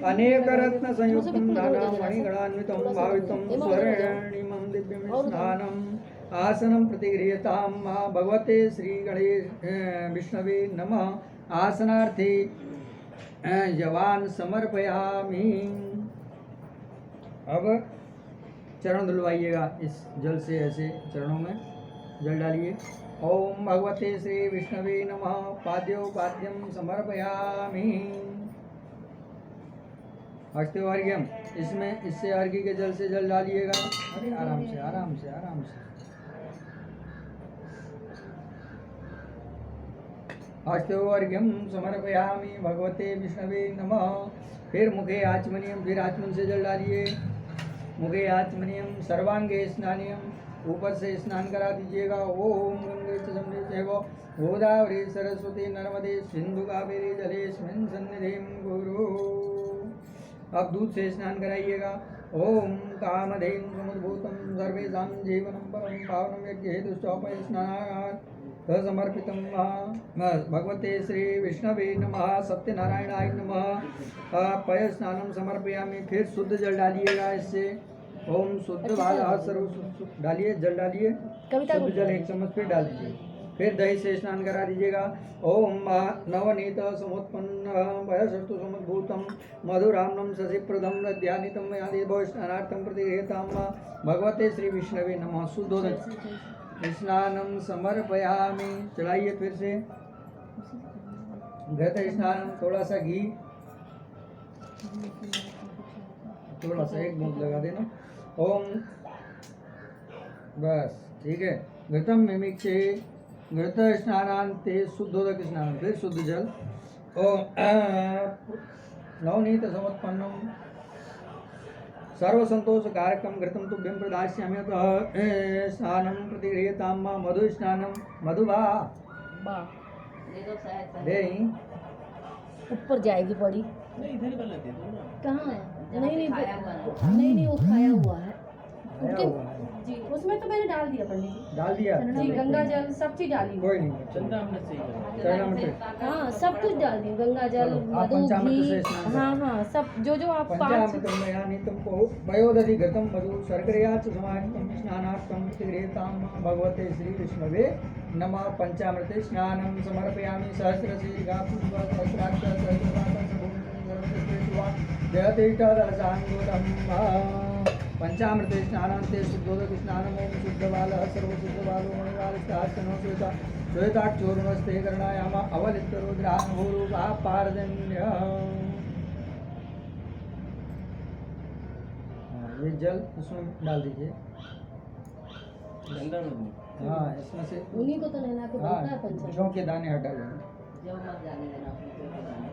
अनेक रत्न संयुक्तं नाना मणिगणान्वितं भावितं स्वर्णिमं दिव्यं स्नानम् आसनं प्रतिगृह्यतां। भगवते श्री गणेश विष्णवे नमः। आसनार्थे जवान समर्पयामि। अब चरण धुलवाइएगा इस जल से, ऐसे चरणों में जल डालिए। ओम भगवते श्री विष्णवे नमः। पाद्यो पाद्यम समर्पयामि। हस्ते अर्घ्यम, इसमें इससे अर्घ्य के जल से जल डालिएगा। अरे आराम से आराम से आराम से। हस्ते अर्घ्यम समर्पयामि भगवते विष्णवे नमः। फिर मुखे आचमनीयम, फिर आचमन से जल डालिए। मुखे आचमनीयम सर्वांगे स्नानियम, ऊपर से स्नान करा दीजिएगा। ओम गंगे च जमुने चैव गोदावरी सरस्वती नर्मदे सिंधु कावेरी जलेस्मिन् सन्निधिं कुरु। अब दूध से स्नान कराइएगा। ओम कामधेनु समुद्भूतं सर्वेषां जीवनं परं पावनं यज्ञहेतुश्चोपय स्नानात् समर्पितं भगवते श्री विष्णवे नमः। सत्यनारायणाय नमः। पय स्नानम समर्पयामि। फिर शुद्ध जल डालिएगा इससे। ओम शुद्ध बाला सर्व डालिए, जल डालिए। शुद्ध जल 1 चम्मच फिर डाल दीजिए। फिर दही से स्नान करा दीजिएगा। ओम नवनीत समुत्पन्न वयसस्तु समुद्भूतम मधुरामनम शशिप्रदम ध्यानितम यादि भव स्नानार्थम प्रतिगृह्यताम भगवते श्री विष्णवे नमः। शुद्धोदक स्नानम समर्पयामि। चढ़ाइए फिर से घृत स्नानम, थोड़ा सा घी, थोड़ा सा एक बूंद लगा देना। ओम बस ठीक है। घृतम मिमिक्षे घृत स्नानांते शुद्धोदक स्नान, फिर शुद्ध जल। ओम नवनीत समुत्पन्नम सर्व संतोष कारकम घृतम तुभ्यं प्रदास्यामि अतः स्नानम प्रतिगृह्यताम मधु स्नानम। मधुबा दे ऊपर जाएगी पड़ी। नहीं इधर वाला दे दो ना। कहाँ? नहीं नहीं वो खाया हुआ है आया हुआ है। जी। उसमें तो मैंने डाल दिया पंडित जी। डाल दिया जी, गंगा जल सब चीज डाली। कोई नहीं। चंदा हमने सही करा। चरणामृत हाँ सब कुछ डाल दी, गंगा जल चलो, आप मधु पंचामृत घी। से स्नान हाँ हाँ सब जो आप पाँच। पंचामृतं मयानि तुमको वयोदधि घृतं मधु शर्करया च समाहितं स्नानार्थं प्रतिगृह्यतां भगवते श्री विष्णवे नमः। पंचामृते स्नानं समर्पयामि। सहस्रशीर्घा पुष्प सहस्राक्ष पंचामृते स्नानान्ते शुद्धोदक स्नानम्। ओम शुद्धबालः सर्वशुद्धबालो मणिबालस्तास्तनो श्वेता श्वेताक्षोर्णस्ते कर्णायाम अवलिप्तरुद्रान्भूरूपा पारदन्य। ये जल उसमें डाल दीजिए। चंदा में हाँ इसमें से उन्हीं को तो नहला के बनता है हाँ पंचामृत। जौ के दाने हटा लेना। जो मत जाने देना अपने को जाने।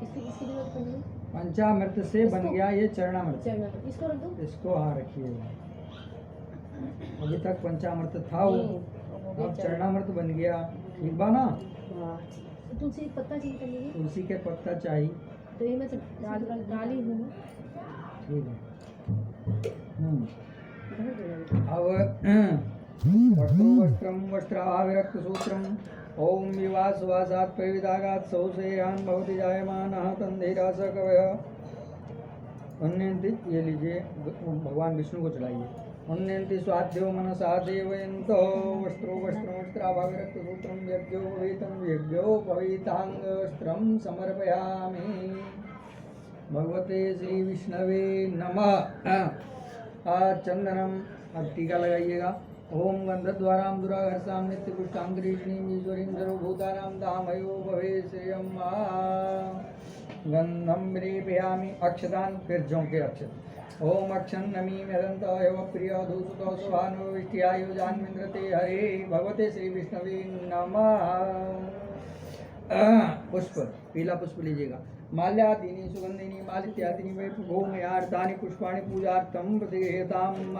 इसकी भी जरूरत पड़ेगी। पंचामृत से बन गया ये चरणामृत। चलना इसको रख दो। इसको हाँ रखिए। अभी तक पंचामृत था वो, अब चरणामृत बन गया। ठीक बा ना? हाँ तुलसी का पत्ता चाहिए पंडित जी। तुलसी के पत्ता चाहिए। तो ये मैं तो डाली हूँ। ठीक है। भर देना। अब वस्त्रो वस्त्रम वस्त्राविरक्त सूत्रम ओम विवास वासात् प्रविदागात् सौसेयान भवति जायमानः तन्धीरा स कवयः। उन्नयन्ति, ये लीजिए भगवान विष्णु को चढ़ाइए। उन्नयन्ति स्वाध्यो मनसा देवयन्तो वस्त्रो वस्त्रं वस्त्राभाविरक्त सूत्रम यज्ञोपवीतं यज्ञोपवीतांगस्त्रं समर्पयामि भगवते श्री विष्णवे नमः। चंदनम, अब टीका लगाइएगा। ओम गंधद्वारां दुराघर्षां नित्यपुष्टांगरीषिणीं ईश्वरीं सर्वभूतानां धामयो भवे श्रियं गंधं विलेपयामि। अक्षतान्, फिर झोंके अक्षत। ओम अक्षन्नमी मेदंत एव प्रिय धूसुतो सुभानो विष्टियायो जान्मिन्द्रते हरे भगवते श्री विष्णवे नमः। पुष्प, पीला पुष्प लीजिएगा। माल्यादीनि सुगंधिनी मालित्यादीनि वै भूमयार्तानि पुष्पाणि पूजार्थं प्रतिगृह्यताम्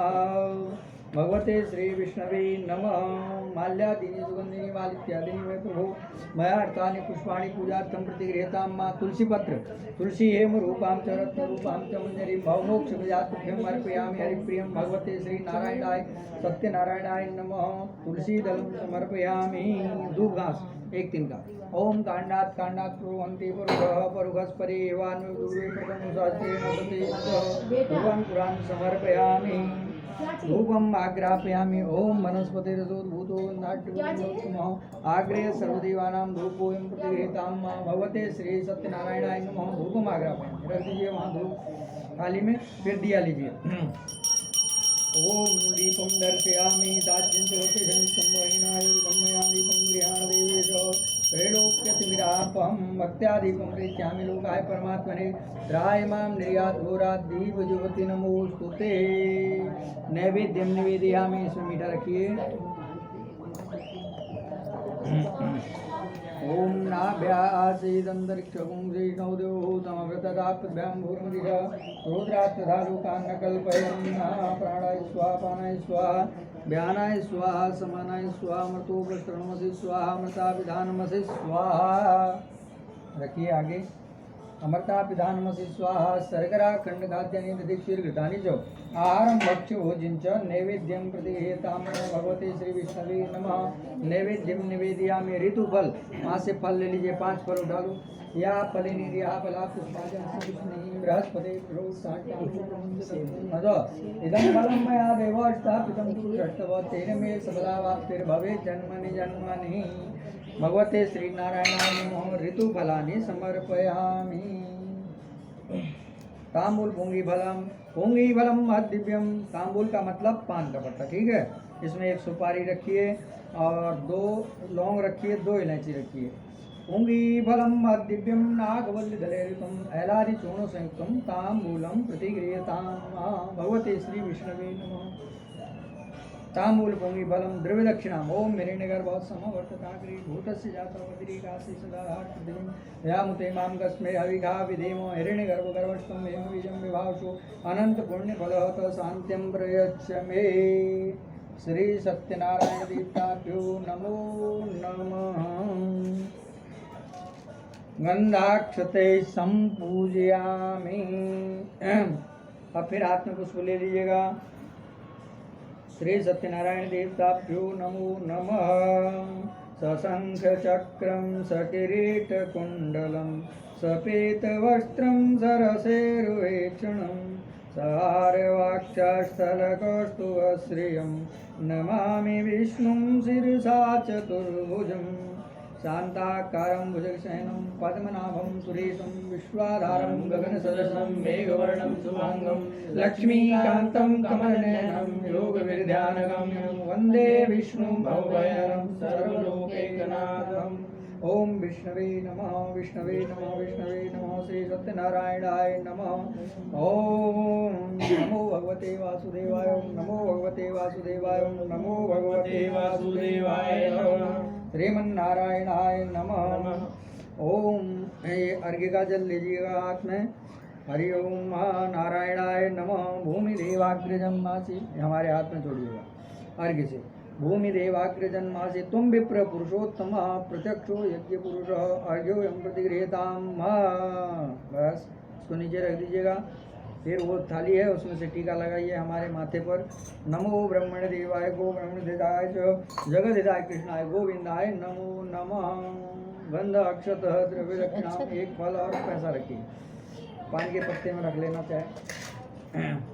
भगवते श्री विष्णवे नमः। माल्यादीनि सुगंधिनी मालित्यादीनि वै प्रभो मया अर्तानि पुष्पाणि पूजार्थं प्रतिगृह्यतां मां। तुलसी पत्र, तुलसी हेम रूपां च रत्न रूपां च मंजरीं भवमोक्ष प्रजातुभ्यं अर्पयामि हरिप्रियं भगवते श्री नारायणाय सत्यनारायणाय नमः। तुलसी दलं समर्पयामि। दूब घास एक दिन का। ओम कांडात कांडात प्रोवन्ति परुघः परुघस्परे एवान्वे दूरे प्रथम शास्त्रेण सते ध्रुवं पुराण समर्पयामि। धूपम आग्रापयामि। ओम वनस्पतिरसोद्भूतो नाट्यमः आग्रेय सर्वदेवानां धूपोऽयं प्रतिगृह्यतां भगवते श्री सत्यनारायणाय नमः। धूपम आग्रापयामि, रख दीजिए वहाँ धूप थाली में। फिर दिया लीजिए। ओम दीपम दर्शयामि साज्यं च वतिषं वैनायुधं दीपं गृहाण देवेशो त्रैलोक्यतिविरापहं भक्त्या दीपं प्रेष्यामि लोकाय परमात्मने त्राय मां निर्यात घोरात् दीपज्योति नमोस्तुते। नैवेद्यं निवेदयामि। इसमें मीठा रखिए। ओम नाभ्यासीदन्तरिक्षगुं श्रीष्णोदेवभूतमवृतदापद्भ्यां भूर्मदिश रुद्रात्तधारुकान्न कल्पयन् प्राणाय स्वाहा पानाय स्वाहा व्यानाय स्वाहा समानाय स्वाहा मृतो प्रस्तरणमसि स्वाहा मृता विधानमसि स्वाहा। रखिए आगे। अमृता पिधानमसि स्वाहा शर्करा खंडखाद्यानि दधिक्षीर्घृतानि च आहारं भक्ष्य भोज्यं च नैवेद्यं प्रतिगृह्यतां भगवते श्री विष्णवे नमः। नैवेद्यं निवेदयामि ऋतुफल, वहाँ से फल ले लीजिए, 5 फल उठा लो। या फलिनी या फला पुष्पाजन बृहस्पति इदं फलं मया देव स्थापितं तु दृष्टव तेन मे सफलावाप्तिर्भवेत् जन्मनि जन्मनि। भगवते श्री नारायणाय नमः। ऋतुफलानि समर्पयामि। तांबूल पुंगी फलम दिव्यम। तांबूल का मतलब पान का पत्ता, ठीक है। इसमें 1 सुपारी रखिए और 2 लौंग रखिए, 2 इलायची रखिए। पुंगी फलम दिव्यम नागवल्लीदलेरितम ऐलादि चूर्ण संयुक्तम तांबूलम प्रतिगृह्यताम भगवते श्री विष्णवे नमः। तांबूल पुंगी फलम द्रव्य दक्षिणा ओम हिरण्यगर्भ समवर्तताग्रे भूतस्य जातवद्रीकासी सदा पृथ्वीं यामुते मां कस्मै हविघा विधेमो हिरण्यगर्भ गर्भस्थं हेम बीजं विभावसु अनंत पुण्य फलहत शांत्यं प्रयच्छ मे। श्री सत्यनारायण देवताभ्यो नमो नमः। गंधाक्षते संपूजयामि। अब फिर हाथ में पुष्प ले लीजिएगा। श्री सत्यनारायण देवताभ्यो नमो नमः। सशंख चक्रं सकिरीटकुण्डलं सपीतवस्त्रं सरसेरुवेक्षणं सहारवाक्षस्थलकौस्तुभश्रियं नमामि विष्णुं शिरसा चतुर्भुजम् शान्ताकारं भुजगशयनं पद्मनाभं सुरेशं विश्वाधारं गगनसदृशं मेघवर्णं शुभांगं लक्ष्मीकान्तं कमलनयनं योगविद्यानगम्यं वन्दे विष्णुं भवभयहरं सर्वलोकैकनाथम्। ओम विष्णवे नमः विष्णवे नमः विष्णवे नमः। श्री सत्यनारायणाय नमः। ओम नमो भगवते वासुदेवाय नमो भगवते वासुदेवाय नमो भगवते वासुदेवाय नमः। श्रीमन्नारायणाय नमः। ओम ये अर्घ्य का जल लीजिएगा हाथ में। हरि ओम नारायणाय नमः। भूमि देवाग्रजम मासी हमारे हाथ में छोड़िएगा अर्घ्य से। भूमि देवाग्रजन्मासि तुम विप्र पुरुषोत्तम प्रत्यक्षो यज्ञ पुरुष अर्घ्यो यम प्रतिगृह्यताम। बस इसको नीचे रख दीजिएगा। फिर वो थाली है उसमें से टीका लगाइए हमारे माथे पर। नमो ब्रह्मण देवाय गो ब्रह्मण देवाय जगत हिताय कृष्णाय गोविंदाय नमो नमः। गंध अक्षत द्रव्य दक्षिणा 1 फल और पैसा रखिए। पान के पत्ते में रख लेना चाहे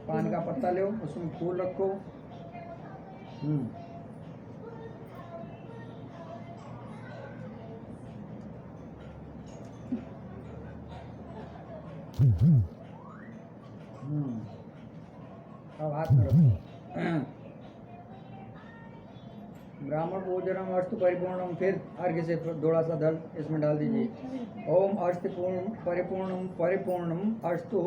पान का पत्ता लो उसमें फूल रखो। अब हाथ में रखो। ब्राह्मण भोजनम अस्तु परिपूर्णम। फिर अर्घ्य से थोड़ा सा दल इसमें डाल दीजिए। ओम अस्तु परिपूर्णम परिपूर्णम अस्तु।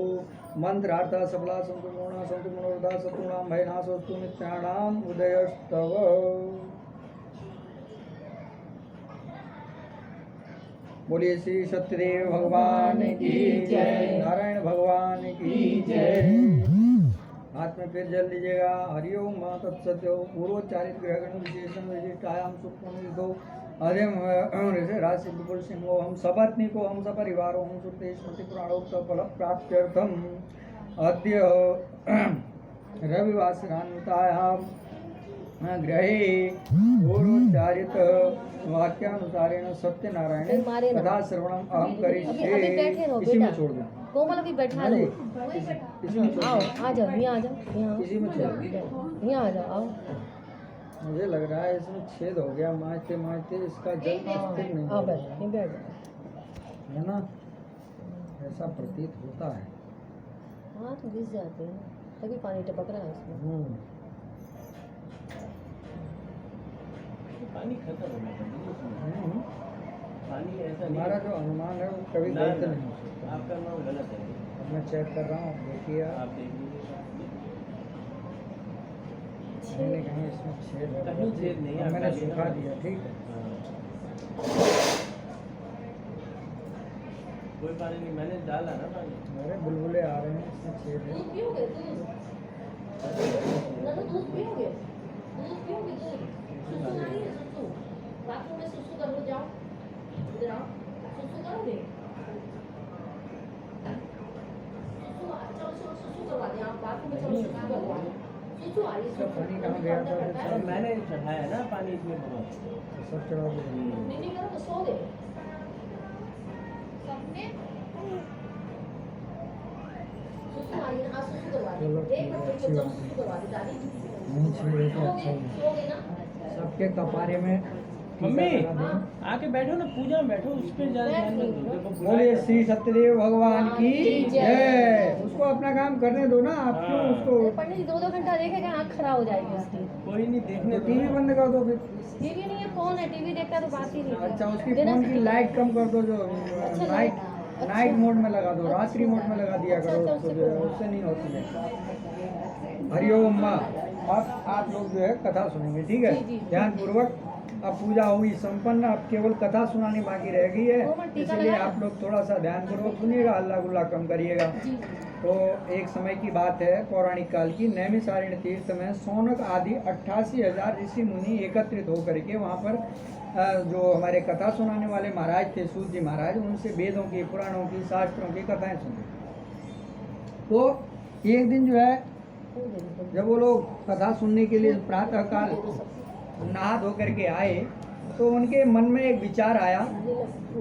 मंत्रार्थ सफला संतु पूर्णा संतु मनोरथा शत्रुणाम भयनाशोस्तु नित्यानाम उदयस्तव। बोलिए श्री सत्यदेव भगवान की जय। नारायण भगवान की जय। हाथ में फिर जल लीजिएगा। हरिओम तत्सत्यो पूर्वोच्चारित ग्रहगण विशेषण विशिष्टायाम सुप्तो अध्यम राशि विपुल सिंहो हम सपत्नी को हम सपरिवारो हम सुते स्मृति पुराणोक्त फल प्राप्त्यर्थम अद्य रविवासरान्वितायां गृहे पूर्वोच्चारित वाक्यानुसारेण सत्यनारायण कथा श्रवणम अहम करिष्ये। इसी में छोड़ दूं। कोमल अभी बैठा लो। आओ आ जाओ यहाँ आ जाओ यहाँ इसी में छोड़ दूं। यहाँ आ जाओ आओ। मुझे लग रहा है इसमें छेद हो गया मारते मारते इसका जल स्थिर नहीं आओ हो बैठ रहा ये बैठ जाओ। है ना। ऐसा प्रतीत होता है। हाँ तो घिस जाते हैं तभी पानी टपक रहा है इसमें। पानी खत्म हो गया। पानी ऐसा नहीं। हमारा जो अनुमान है वो कभी गलत नहीं हो सकता। आपका नाम गलत है। अब मैं चेक कर रहा हूँ देखिए आप देख लीजिए। कहीं न कहीं इसमें छेद है। कहीं छेद नहीं है। अब मैंने सुखा दिया ठीक है। कोई पानी नहीं मैंने डाला ना पानी। मेरे बुलबुले आ रहे हैं इसमें छेद है। दूध पियोगे दूध पियोगे दूध सुसु नहीं है सुसु बाथरूम में सुसु कर लो जाओ इधर आओ सुसु करोगे इसका पानी कहाँ गया था तो सब मैंने चढ़ाया ना पानी इसमें बहुत। सब चढ़ा दिया। चलो ठीक है, अच्छी बात है। नहीं छिड़े तो अच्छा है। सबके कपारे में टीका मम्मी लगा दें। आके बैठो ना, पूजा में बैठो, उस पर ज्यादा ध्यान मत दो। देखो बोलिए श्री सत्यदेव भगवान की जय। उसको अपना काम करने दो ना, आप क्यों हाँ। उसको पंडित जी 2-2 घंटा देखेगा, आँख खराब हो जाएगी उसकी। कोई नहीं देखने दो। टीवी बंद कर दो फिर। टीवी नहीं है, फोन है, टीवी देखता तो बात ही नहीं है। अच्छा, उसकी देना फोन की चाहिए। लाइट कम कर दो, जो अच्छा, नाइट अच्छा। नाइट मोड में लगा दो, रात्रि मोड में लगा दिया अच्छा, करो अच्छा, उसको, उससे जो है करो। उससे नहीं होती है। हरिओम माँ। अब आप लोग जो है कथा सुनेंगे, ठीक है? जी, जी। ध्यान पूर्वक। अब पूजा हुई संपन्न, अब केवल कथा सुनानी बाकी रह गई है, 2 मिनट टीका इसलिए लगाया? आप लोग थोड़ा सा ध्यान पूर्वक सुनिएगा, हल्ला गुल्ला कम करिएगा। जी। तो एक समय की बात है, पौराणिक काल की, नैमिषारण्य तीर्थ में सौनक आदि 88,000 ऋषि मुनि एकत्रित होकर के वहाँ पर जो हमारे कथा सुनाने वाले महाराज थे, सूत जी महाराज, उनसे वेदों की, पुराणों की, शास्त्रों की कथाएं सुनी। तो एक दिन जो है, जब वो लोग कथा सुनने के लिए प्रातः काल नहा धो करके आए, तो उनके मन में एक विचार आया।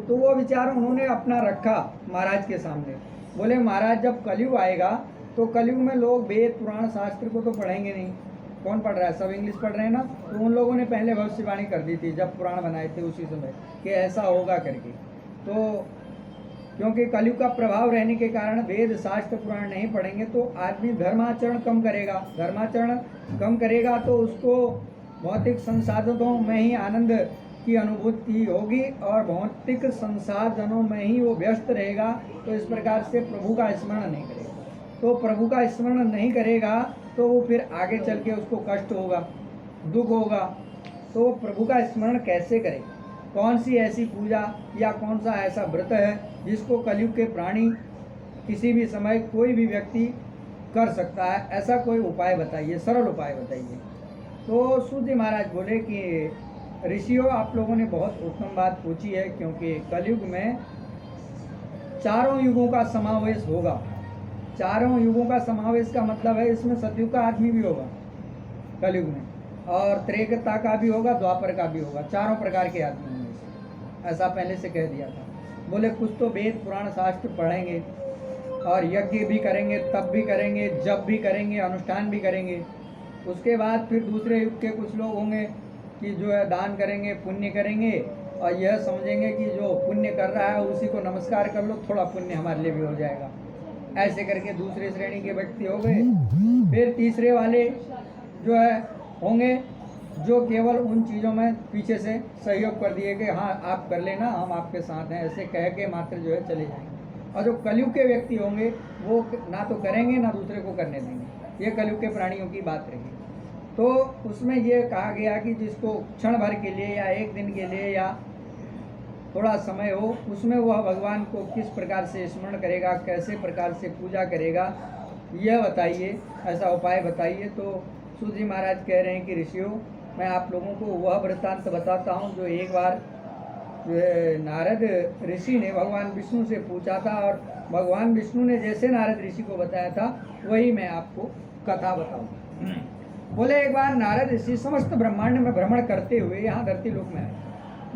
तो वो विचार उन्होंने अपना रखा महाराज के सामने। बोले महाराज, जब कलयुग आएगा तो कलयुग में लोग वेद पुराण शास्त्र को तो पढ़ेंगे नहीं। कौन पढ़ रहा है? सब इंग्लिश पढ़ रहे हैं ना। तो उन लोगों ने पहले भविष्यवाणी कर दी थी जब पुराण बनाए थे उसी समय कि ऐसा होगा करके। तो क्योंकि कलयुग का प्रभाव रहने के कारण वेद शास्त्र पुराण नहीं पढ़ेंगे तो आदमी धर्माचरण कम करेगा। धर्माचरण कम करेगा तो उसको भौतिक संसाधनों में ही आनंद की अनुभूति होगी और भौतिक संसाधनों में ही वो व्यस्त रहेगा। तो इस प्रकार से प्रभु का स्मरण नहीं करेगा। तो प्रभु का स्मरण नहीं करेगा तो वो फिर आगे चल के उसको कष्ट होगा, दुख होगा। तो प्रभु का स्मरण कैसे करे? कौन सी ऐसी पूजा या कौन सा ऐसा व्रत है जिसको कलयुग के प्राणी किसी भी समय कोई भी व्यक्ति कर सकता है? ऐसा कोई उपाय बताइए, सरल उपाय बताइए। तो सूत जी महाराज बोले कि ऋषियों, आप लोगों ने बहुत उत्तम बात पूछी है, क्योंकि कलयुग में चारों युगों का समावेश होगा। चारों युगों का समावेश का मतलब है इसमें सतयुग का आदमी भी होगा कलयुग में, और त्रेता का भी होगा, द्वापर का भी होगा। चारों प्रकार के आदमी होंगे, ऐसा पहले से कह दिया था। बोले कुछ तो वेद पुराण शास्त्र पढ़ेंगे और यज्ञ भी करेंगे, तप भी करेंगे, जप भी करेंगे, अनुष्ठान भी करेंगे। उसके बाद फिर दूसरे युग के कुछ लोग होंगे कि जो है दान करेंगे, पुण्य करेंगे, और यह समझेंगे कि जो पुण्य कर रहा है उसी को नमस्कार कर लो, थोड़ा पुण्य हमारे लिए भी हो जाएगा। ऐसे करके दूसरे श्रेणी के व्यक्ति हो गए। फिर तीसरे वाले जो है होंगे जो केवल उन चीज़ों में पीछे से सहयोग कर दिए कि हाँ आप कर लेना, हम आपके साथ हैं, ऐसे कह के मात्र जो है चले जाएंगे। और जो कलयुग के व्यक्ति होंगे वो ना तो करेंगे ना दूसरे को करने देंगे। ये कलयुग के प्राणियों की बात रही। तो उसमें ये कहा गया कि जिसको क्षण भर के लिए या एक दिन के लिए या थोड़ा समय हो, उसमें वह भगवान को किस प्रकार से स्मरण करेगा, कैसे प्रकार से पूजा करेगा, यह बताइए, ऐसा उपाय बताइए। तो सूत जी महाराज कह रहे हैं कि ऋषियों, मैं आप लोगों को वह वृत्तांत बताता हूँ जो एक बार नारद ऋषि ने भगवान विष्णु से पूछा था, और भगवान विष्णु ने जैसे नारद ऋषि को बताया था वही मैं आपको कथा बताऊँ। बोले एक बार नारद ऋषि समस्त ब्रह्मांड में भ्रमण करते हुए यहाँ धरती लोक में आए।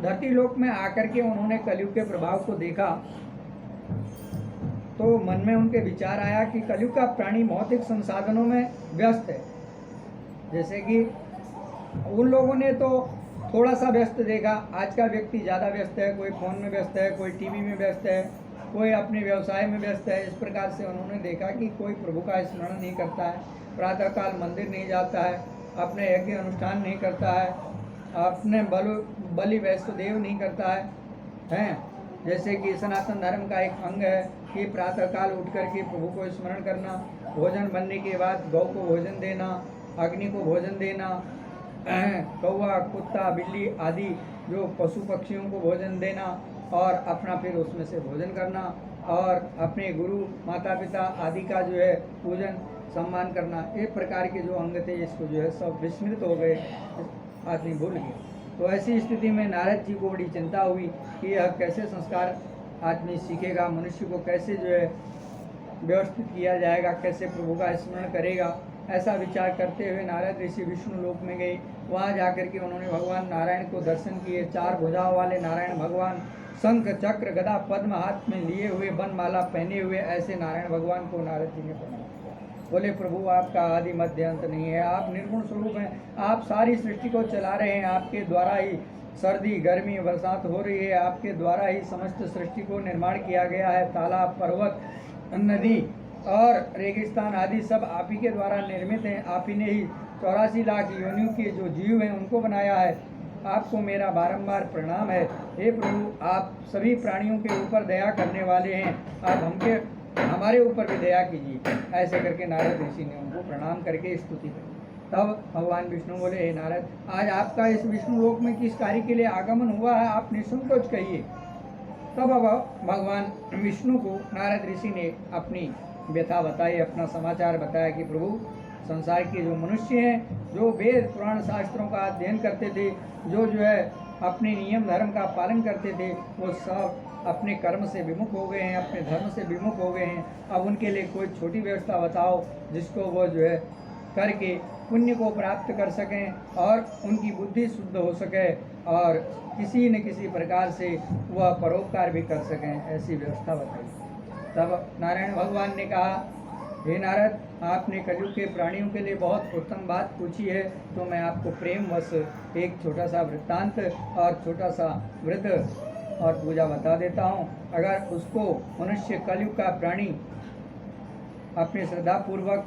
धरती लोक में आकर के उन्होंने कलयुग के प्रभाव को देखा। तो मन में उनके विचार आया कि कलयुग का प्राणी भौतिक संसाधनों में व्यस्त है। जैसे कि उन लोगों ने तो थोड़ा सा व्यस्त देखा, आज का व्यक्ति ज़्यादा व्यस्त है, कोई फ़ोन में व्यस्त है, कोई टीवी में व्यस्त है, कोई अपने व्यवसाय में व्यस्त है। इस प्रकार से उन्होंने देखा कि कोई प्रभु का स्मरण नहीं करता है, प्रातःकाल मंदिर नहीं जाता है, अपने यज्ञ अनुष्ठान नहीं करता है, अपने बलि वैष्णोदेव नहीं करता है। जैसे कि सनातन धर्म का एक अंग है कि प्रातःकाल उठ कर के प्रभु को स्मरण करना, भोजन बनने के बाद गौ को भोजन देना, अग्नि को भोजन देना, कौवा, कुत्ता, बिल्ली आदि जो पशु पक्षियों को भोजन देना, और अपना फिर उसमें से भोजन करना, और अपने गुरु माता पिता आदि का जो है पूजन सम्मान करना। एक प्रकार के जो अंग थे इसको जो है सब विस्मृत हो गए, आदमी भूल गया। तो ऐसी स्थिति में नारद जी को बड़ी चिंता हुई कि यह कैसे संस्कार आदमी सीखेगा, मनुष्य को कैसे जो है व्यवस्थित किया जाएगा, कैसे प्रभु का स्मरण करेगा। ऐसा विचार करते हुए नारद ऋषि विष्णु लोक में गए। वहाँ जाकर के उन्होंने भगवान नारायण को दर्शन किए। 4 भुजाओं वाले नारायण भगवान शंख चक्र गदा पद्म हाथ में लिए हुए, वनमाला पहने हुए, ऐसे नारायण भगवान को नारद जी ने प्रणाम किया। बोले प्रभु आपका आदि मध्य अंत नहीं है, आप निर्गुण स्वरूप हैं, आप सारी सृष्टि को चला रहे हैं, आपके द्वारा ही सर्दी गर्मी बरसात हो रही है, आपके द्वारा ही समस्त सृष्टि को निर्माण किया गया है। तालाब पर्वत नदी और रेगिस्तान आदि सब आप ही के द्वारा निर्मित हैं। आप ही ने ही 84 लाख योनियों के जो जीव हैं उनको बनाया है। आपको मेरा बारंबार प्रणाम है। हे प्रभु आप सभी प्राणियों के ऊपर दया करने वाले हैं, आप हमारे ऊपर भी दया कीजिए। ऐसे करके नारद ऋषि ने उनको प्रणाम करके स्तुति की। तब भगवान विष्णु बोले हे नारद, आज आपका इस विष्णु लोक में किस कार्य के लिए आगमन हुआ है, आप निसंकोच कहिए। तब अब भगवान विष्णु को नारद ऋषि ने अपनी व्यथा बताई, अपना समाचार बताया कि प्रभु संसार के जो मनुष्य हैं, जो वेद पुराण शास्त्रों का अध्ययन करते थे, जो है अपने नियम धर्म का पालन करते थे, वो सब अपने कर्म से विमुख हो गए हैं, अपने धर्म से विमुख हो गए हैं। अब उनके लिए कोई छोटी व्यवस्था बताओ जिसको वो जो है करके पुण्य को प्राप्त कर सकें और उनकी बुद्धि शुद्ध हो सके और किसी न किसी प्रकार से वह परोपकार भी कर सकें, ऐसी व्यवस्था बताई। तब नारायण भगवान ने कहा हे नारद, आपने कलयुग के प्राणियों के लिए बहुत उत्तम बात पूछी है, तो मैं आपको प्रेमवश एक छोटा सा वृत्तांत और छोटा सा व्रत और पूजा बता देता हूँ। अगर उसको मनुष्य कलयुग का प्राणी अपने श्रद्धापूर्वक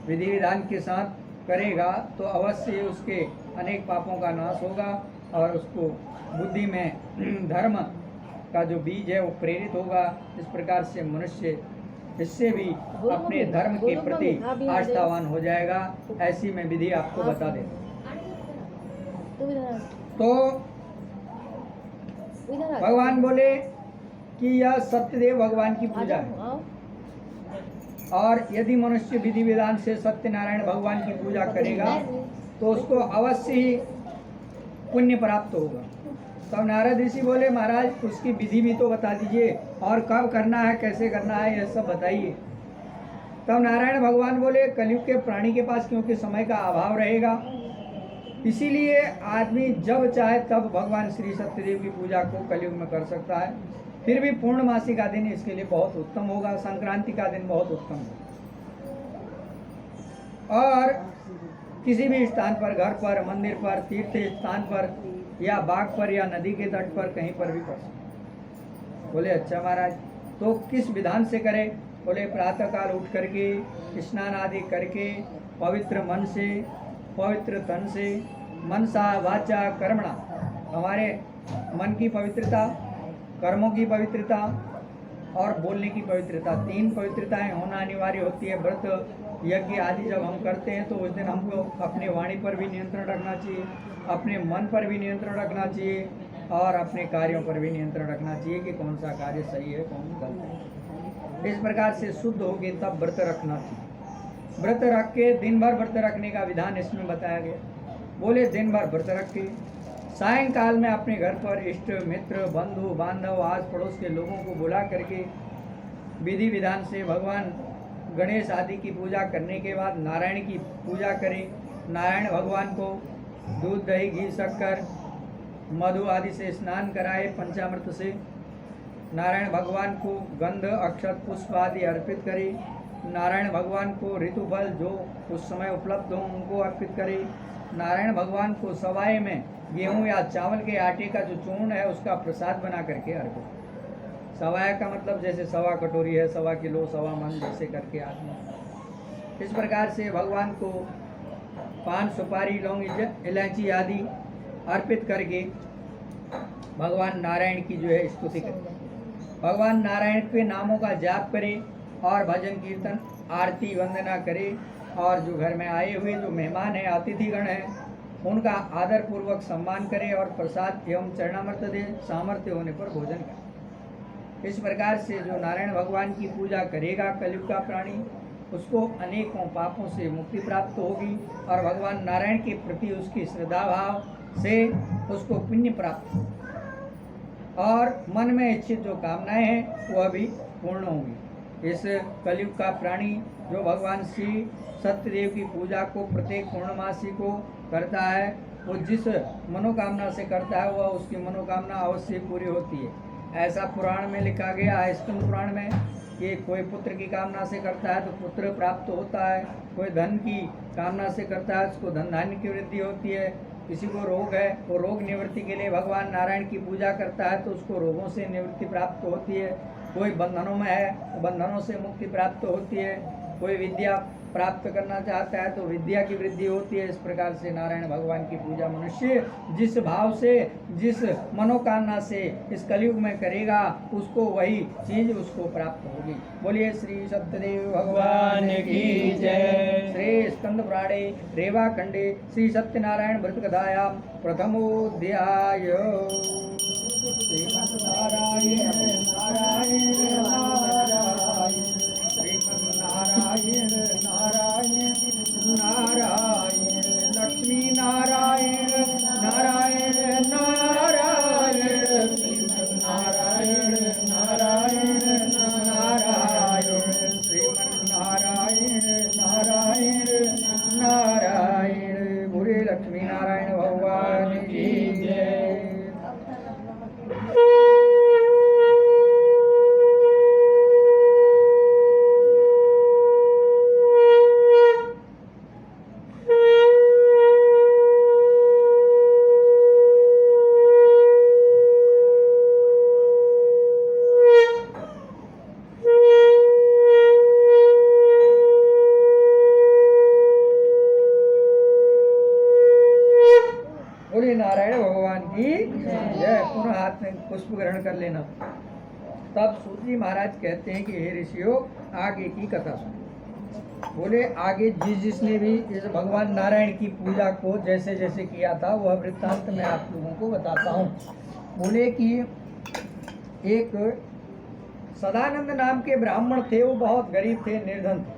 विधि विधान के साथ करेगा तो अवश्य ही उसके अनेक पापों का नाश होगा और उसको बुद्धि में धर्म का जो बीज है वो प्रेरित होगा। इस प्रकार से मनुष्य इससे भी अपने धर्म के प्रति आस्थावान हो जाएगा। ऐसी मैं विधि आपको बता देता हूँ। तो भगवान बोले कि यह सत्यदेव भगवान की पूजा है और यदि मनुष्य विधि विधान से सत्यनारायण भगवान की पूजा करेगा तो उसको अवश्य ही पुण्य प्राप्त होगा। तब नारद ऋषि बोले महाराज उसकी विधि भी तो बता दीजिए और कब करना है, कैसे करना है, यह सब बताइए। तब नारायण भगवान बोले कलयुग के प्राणी के पास क्योंकि समय का अभाव रहेगा, इसीलिए आदमी जब चाहे तब भगवान श्री सत्यदेव की पूजा को कलयुग में कर सकता है। फिर भी पूर्णमासी का दिन इसके लिए बहुत उत्तम होगा, संक्रांति का दिन बहुत उत्तम होगा। और किसी भी स्थान पर, घर पर, मंदिर पर, तीर्थ स्थान पर या बाग पर या नदी के तट पर कहीं पर भी कर सकते। बोले अच्छा महाराज, तो किस विधान से करें? बोले प्रातःकाल उठ करके स्नान आदि करके पवित्र मन से, पवित्र तन से, मनसा वाचा कर्मणा, हमारे मन की पवित्रता, कर्मों की पवित्रता और बोलने की पवित्रता, 3 पवित्रताएं होना अनिवार्य होती है। व्रत यज्ञ आदि जब हम करते हैं तो उस दिन हमको अपने वाणी पर भी नियंत्रण रखना चाहिए, अपने मन पर भी नियंत्रण रखना चाहिए और अपने कार्यों पर भी नियंत्रण रखना चाहिए कि कौन सा कार्य सही है, कौन गलत है। इस प्रकार से शुद्ध होगी तब व्रत रखना चाहिए। व्रत रख के दिन भर व्रत रखने का विधान इसमें बताया गया। बोले दिन भर व्रत रख के सायंकाल में अपने घर पर इष्ट मित्र बंधु बांधव आस पड़ोस के लोगों को बुला करके विधि विधान से भगवान गणेश आदि की पूजा करने के बाद नारायण की पूजा करें। नारायण भगवान को दूध दही घी शक्कर मधु आदि से स्नान कराए पंचामृत से। नारायण भगवान को गंध अक्षत पुष्प आदि अर्पित करें। नारायण भगवान को ऋतुफल जो उस समय उपलब्ध हो उनको अर्पित करें। नारायण भगवान को सवाए में गेहूं या चावल के आटे का जो चूर्ण है उसका प्रसाद बना करके अर्पित। सवाया का मतलब जैसे 1.25 कटोरी है, 1.25 किलो, 1.25 मन जैसे करके आदमी। इस प्रकार से भगवान को पान सुपारी लौंग इलायची आदि अर्पित करके भगवान नारायण की जो है स्तुति करें। भगवान नारायण के नामों का जाप करें और भजन कीर्तन आरती वंदना करें और जो घर में आए हुए जो मेहमान हैं, अतिथिगण हैं, उनका आदर पूर्वक सम्मान करें और प्रसाद एवं चरणामृत दें। सामर्थ्य होने पर भोजन करें। इस प्रकार से जो नारायण भगवान की पूजा करेगा कलयुग का प्राणी, उसको अनेकों पापों से मुक्ति प्राप्त होगी और भगवान नारायण के प्रति उसकी श्रद्धा भाव से उसको पुण्य प्राप्त होगा और मन में इच्छित जो कामनाएं हैं वह भी पूर्ण होंगी। इस कलयुग का प्राणी जो भगवान श्री सत्यदेव की पूजा को प्रत्येक पूर्णमासी को करता है, वो जिस मनोकामना से करता है वह उसकी मनोकामना अवश्य पूरी होती है। ऐसा पुराण में लिखा गया है, स्कंद पुराण में, कि कोई पुत्र की कामना से करता है तो पुत्र प्राप्त होता है, कोई धन की कामना से करता है उसको धन धान्य की वृद्धि होती है, किसी को रोग है वो रोग निवृत्ति के लिए भगवान नारायण की पूजा करता है तो उसको रोगों से निवृत्ति प्राप्त होती है, कोई बंधनों में है तो बंधनों से मुक्ति प्राप्त होती है, कोई विद्या प्राप्त करना चाहता है तो विद्या की वृद्धि होती है। इस प्रकार से नारायण भगवान की पूजा मनुष्य जिस भाव से, जिस मनोकामना से इस कलयुग में करेगा उसको वही चीज उसको प्राप्त होगी। बोलिए श्री सत्यदेव भगवान की जय। श्री स्कंद पुराणे रेवा खंडे श्री सत्यनारायण व्रत कथायां प्रथमोऽध्याय। श्रीमन्नारायण नारायण नारायण श्रीमन्नारायण नारायण नारायण लक्ष्मी नारायण नारायण नारायण श्रीमन्नारायण नारायण नारायण श्रीमन्नारायण नारायण नारायण। बोले लक्ष्मी नारायण भगवान की जय। बोले नारायण भगवान की जय। पुनः हाथ में पुष्प ग्रहण कर लेना। तब सूत जी महाराज कहते हैं कि हे ऋषियों आगे की कथा सुनो। बोले आगे जिसने भी इस भगवान नारायण की पूजा को जैसे जैसे किया था वह वृत्तांत मैं आप लोगों को बताता हूँ। बोले कि एक सदानंद नाम के ब्राह्मण थे, वो बहुत गरीब थे, निर्धन थे,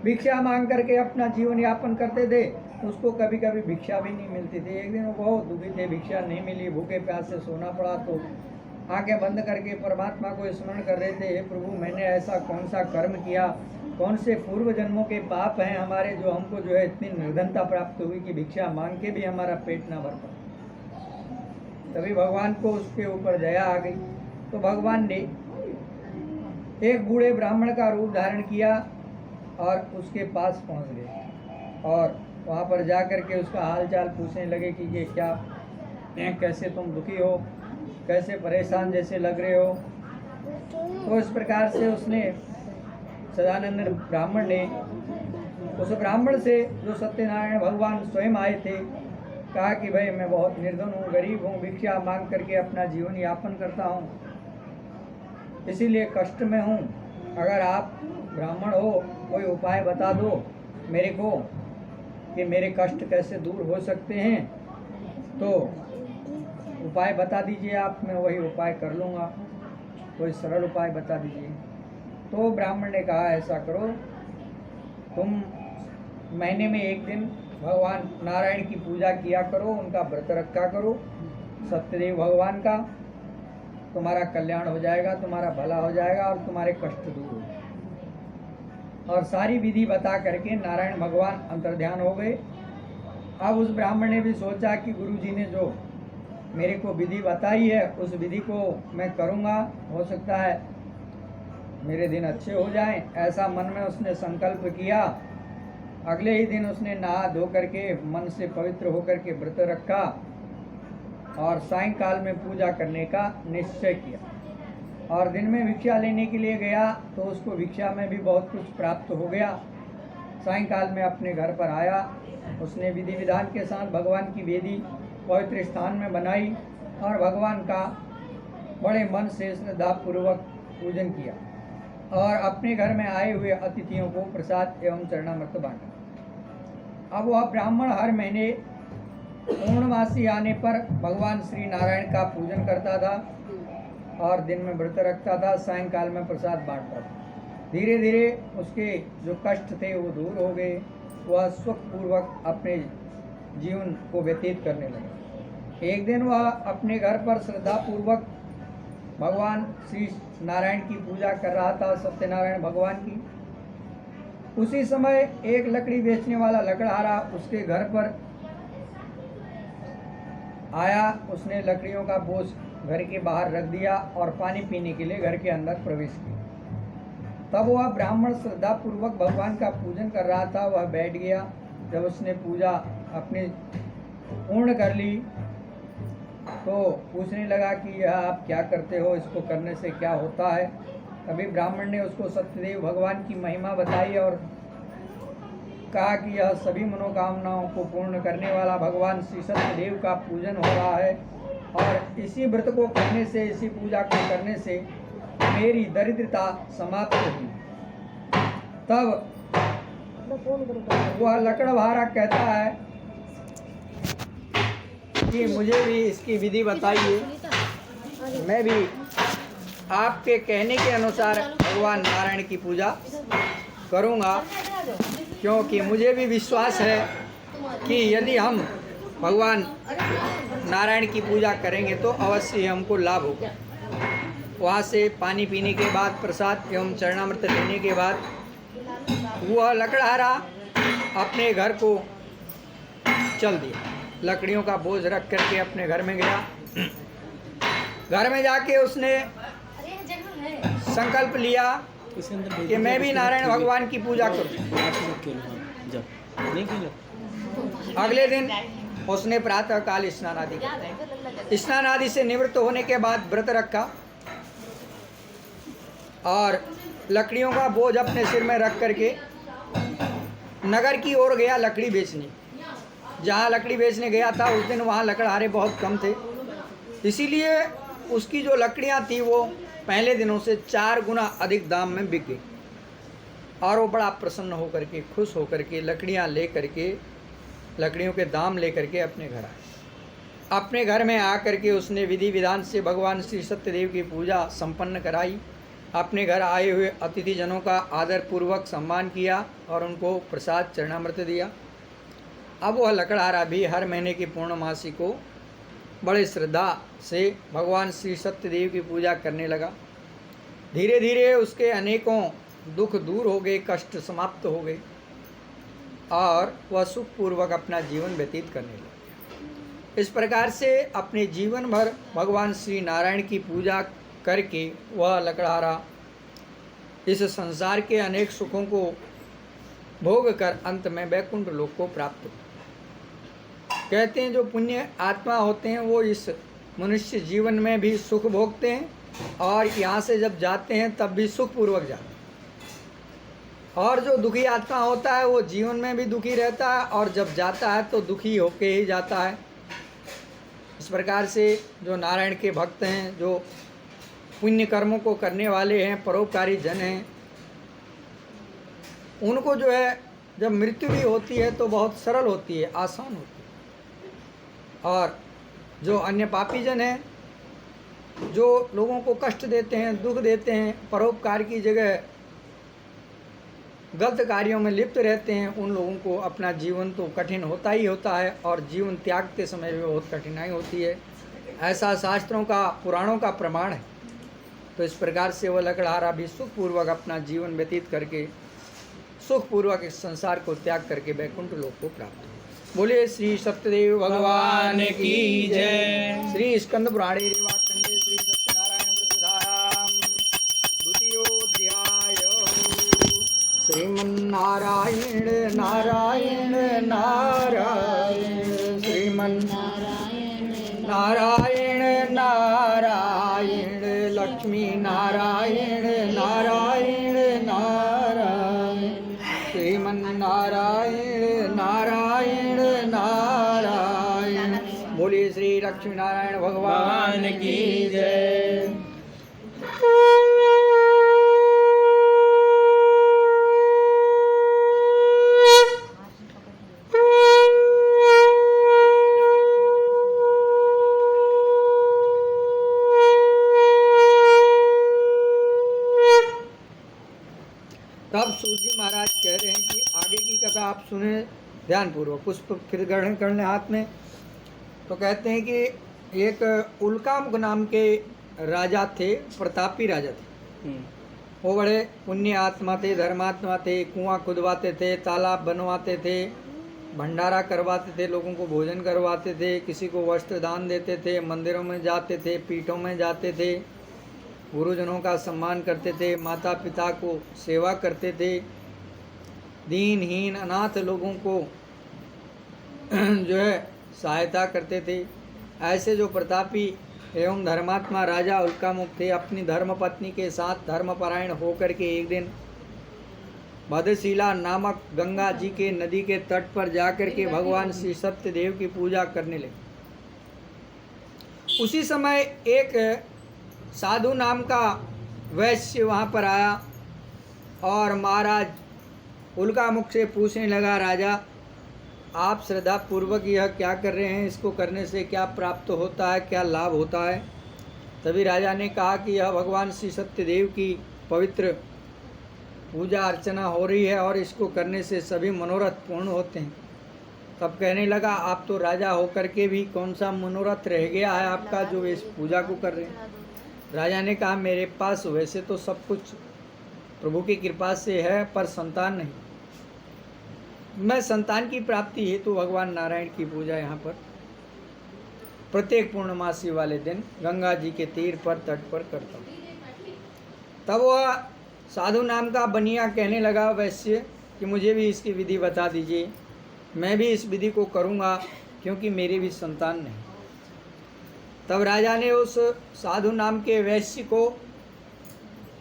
भिक्षा मांग करके अपना जीवन यापन करते थे। उसको कभी कभी भिक्षा भी नहीं मिलती थी। एक दिन वो बहुत दुखी थे, भिक्षा नहीं मिली, भूखे प्यास से सोना पड़ा, तो आंखें बंद करके परमात्मा को स्मरण कर रहे थे, हे प्रभु मैंने ऐसा कौन सा कर्म किया, कौन से पूर्व जन्मों के पाप हैं हमारे जो हमको जो है इतनी निर्धनता प्राप्त हुई कि भिक्षा मांग के भी हमारा पेट ना भर पाए। तभी भगवान को उसके ऊपर दया आ गई, तो भगवान ने एक बूढ़े ब्राह्मण का रूप धारण किया और उसके पास पहुंच गए और वहाँ पर जा कर के उसका हाल चाल पूछने लगे कि ये क्या है, कैसे तुम दुखी हो, कैसे परेशान जैसे लग रहे हो। तो इस प्रकार से उसने सदानंद ब्राह्मण ने उस ब्राह्मण से जो सत्यनारायण भगवान स्वयं आए थे कहा कि भाई मैं बहुत निर्धन हूँ, गरीब हूँ, भिक्षा मांग करके अपना जीवन यापन करता हूँ, इसीलिए कष्ट में हूँ। अगर आप ब्राह्मण हो कोई उपाय बता दो मेरे को कि मेरे कष्ट कैसे दूर हो सकते हैं, तो उपाय बता दीजिए आप, मैं वही उपाय कर लूँगा, कोई सरल उपाय बता दीजिए। तो ब्राह्मण ने कहा ऐसा करो, तुम महीने में एक दिन भगवान नारायण की पूजा किया करो, उनका व्रत रखा करो, सत्यदेव भगवान का, तुम्हारा कल्याण हो जाएगा, तुम्हारा भला हो जाएगा और तुम्हारे कष्ट दूर हो जाएंगे। और सारी विधि बता करके नारायण भगवान अंतर्ध्यान हो गए। अब उस ब्राह्मण ने भी सोचा कि गुरुजी ने जो मेरे को विधि बताई है उस विधि को मैं करूँगा, हो सकता है मेरे दिन अच्छे हो जाएं, ऐसा मन में उसने संकल्प किया। अगले ही दिन उसने नहा धो करके मन से पवित्र होकर के व्रत रखा और सायंकाल में पूजा करने का निश्चय किया। और दिन में भिक्षा लेने के लिए गया तो उसको भिक्षा में भी बहुत कुछ प्राप्त हो गया। सायंकाल में अपने घर पर आया, उसने विधि विधान के साथ भगवान की वेदी पवित्र स्थान में बनाई और भगवान का बड़े मन से श्रद्धापूर्वक पूजन किया और अपने घर में आए हुए अतिथियों को प्रसाद एवं चरणामृत बांटा। अब वह ब्राह्मण हर महीने पूर्णमासी आने पर भगवान श्री नारायण का पूजन करता था और दिन में व्रत रखता था, सायंकाल में प्रसाद बांटता था। धीरे धीरे उसके जो कष्ट थे वो दूर हो गए, वह सुखपूर्वक अपने जीवन को व्यतीत करने लगा। एक दिन वह अपने घर पर श्रद्धापूर्वक भगवान श्री नारायण की पूजा कर रहा था, सत्यनारायण भगवान की। उसी समय एक लकड़ी बेचने वाला लकड़हारा उसके घर पर आया। उसने लकड़ियों का बोझ घर के बाहर रख दिया और पानी पीने के लिए घर के अंदर प्रवेश किया। तब वह ब्राह्मण श्रद्धापूर्वक भगवान का पूजन कर रहा था। वह बैठ गया। जब उसने पूजा अपनी पूर्ण कर ली तो पूछने लगा कि यह आप क्या करते हो, इसको करने से क्या होता है। तभी ब्राह्मण ने उसको सत्यदेव भगवान की महिमा बताई और कहा कि यह सभी मनोकामनाओं को पूर्ण करने वाला भगवान श्री सत्यदेव का पूजन हो रहा है और इसी व्रत को करने से, इसी पूजा को करने से मेरी दरिद्रता समाप्त होगी। तब वह लकड़हारा कहता है कि मुझे भी इसकी विधि बताइए, मैं भी आपके कहने के अनुसार भगवान नारायण की पूजा करूंगा, क्योंकि मुझे भी विश्वास है कि यदि हम भगवान नारायण की पूजा करेंगे तो अवश्य ही हमको लाभ होगा। वहाँ से पानी पीने के बाद, प्रसाद एवं चरणामृत लेने के बाद वह लकड़हारा अपने घर को चल दिया। लकड़ियों का बोझ रख करके अपने घर में गया। घर में जाके उसने संकल्प लिया कि मैं भी नारायण भगवान की पूजा करूं। अगले दिन उसने प्रातः काल स्नान आदि किया। स्नान आदि से निवृत्त होने के बाद व्रत रखा और लकड़ियों का बोझ अपने सिर में रख करके नगर की ओर गया लकड़ी बेचने। जहाँ लकड़ी बेचने गया था उस दिन वहाँ लकड़हारे बहुत कम थे, इसीलिए उसकी जो लकड़ियाँ थी वो पहले दिनों से 4 गुना अधिक दाम में बिक गई और वो बड़ा प्रसन्न होकर के, खुश होकर के लकड़ियाँ ले करके, लकड़ियों के दाम ले करके अपने घर आए। अपने घर में आकर के उसने विधि विधान से भगवान श्री सत्यदेव की पूजा संपन्न कराई। अपने घर आए हुए अतिथि जनों का आदर पूर्वक सम्मान किया और उनको प्रसाद चरणामृत दिया। अब वह लकड़हारा भी हर महीने की पूर्णमासी को बड़े श्रद्धा से भगवान श्री सत्यदेव की पूजा करने लगा। धीरे धीरे उसके अनेकों दुख दूर हो गए, कष्ट समाप्त हो गए और वह सुखपूर्वक अपना जीवन व्यतीत करने लगा। इस प्रकार से अपने जीवन भर भगवान श्री नारायण की पूजा करके वह लकड़हारा इस संसार के अनेक सुखों को भोग कर अंत में वैकुंठ लोक को प्राप्त हुआ। कहते हैं जो पुण्य आत्मा होते हैं वो इस मनुष्य जीवन में भी सुख भोगते हैं और यहाँ से जब जाते हैं तब भी सुखपूर्वक जाते हैं। और जो दुखी आत्मा होता है वो जीवन में भी दुखी रहता है और जब जाता है तो दुखी होके ही जाता है। इस प्रकार से जो नारायण के भक्त हैं, जो पुण्य कर्मों को करने वाले हैं, परोपकारी जन हैं, उनको जो है जब मृत्यु भी होती है तो बहुत सरल होती है, आसान होती है। और जो अन्य पापी जन हैं, जो लोगों को कष्ट देते हैं, दुख देते हैं, परोपकार की जगह गलत कार्यों में लिप्त रहते हैं, उन लोगों को अपना जीवन तो कठिन होता ही होता है और जीवन त्यागते समय भी बहुत कठिनाई होती है। ऐसा शास्त्रों का, पुराणों का प्रमाण है। तो इस प्रकार से वह लकड़हारा भी सुखपूर्वक अपना जीवन व्यतीत करके सुखपूर्वक इस संसार को त्याग करके वैकुंठ लोक को प्राप्त हुआ। बोले श्री सत्यदेव भगवान की जय। श्री स्कंद पुराणे रेवाखंडे श्री सत्यनारायण व्रतधाराम द्वितीयोऽध्याय। श्रीमन्नारायण नारायण नारायण, श्रीमन्नारायण नारायण नारायण, लक्ष्मी नारायण नारायण नारायण, श्रीमन्नारायण नारायण नारायण। बोलिए श्री लक्ष्मी नारायण भगवान की जय। तब सूर्य महाराज कह रहे हैं कि आगे की कथा आप सुने ध्यानपूर्वक। पुष्प फिर ग्रहण करने हाथ में। तो कहते हैं कि एक उल्कामुख नाम के राजा थे, प्रतापी राजा थे। वो बड़े पुण्य आत्मा थे, धर्मात्मा थे, कुआं खुदवाते थे, तालाब बनवाते थे, भंडारा करवाते थे, लोगों को भोजन करवाते थे, किसी को वस्त्र दान देते थे, मंदिरों में जाते थे, पीठों में जाते थे, गुरुजनों का सम्मान करते थे, माता पिता को सेवा करते थे, दीनहीन अनाथ लोगों को जो है सहायता करते थे। ऐसे जो प्रतापी एवं धर्मात्मा राजा उल्कामुख थे, अपनी धर्मपत्नी के साथ धर्मपरायण होकर के एक दिन भद्रशिला नामक गंगा जी के नदी के तट पर जाकर के भगवान श्री सत्यदेव की पूजा करने लगे। उसी समय एक साधु नाम का वैश्य वहाँ पर आया और महाराज उल्कामुख से पूछने लगा, राजा आप श्रद्धा पूर्वक यह क्या कर रहे हैं, इसको करने से क्या प्राप्त होता है, क्या लाभ होता है? तभी राजा ने कहा कि यह भगवान श्री सत्यदेव की पवित्र पूजा अर्चना हो रही है और इसको करने से सभी मनोरथ पूर्ण होते हैं। तब कहने लगा, आप तो राजा होकर के भी कौन सा मनोरथ रह गया है आपका जो इस पूजा को कर रहे हैं? राजा ने कहा, मेरे पास वैसे तो सब कुछ प्रभु की कृपा से है, पर संतान नहीं। मैं संतान की प्राप्ति हेतु भगवान नारायण की पूजा यहाँ पर प्रत्येक पूर्णमासी वाले दिन गंगा जी के तीर पर तट पर करता हूँ। तब वह साधु नाम का बनिया कहने लगा वैश्य कि मुझे भी इसकी विधि बता दीजिए, मैं भी इस विधि को करूँगा क्योंकि मेरी भी संतान नहीं। तब राजा ने उस साधु नाम के वैश्य को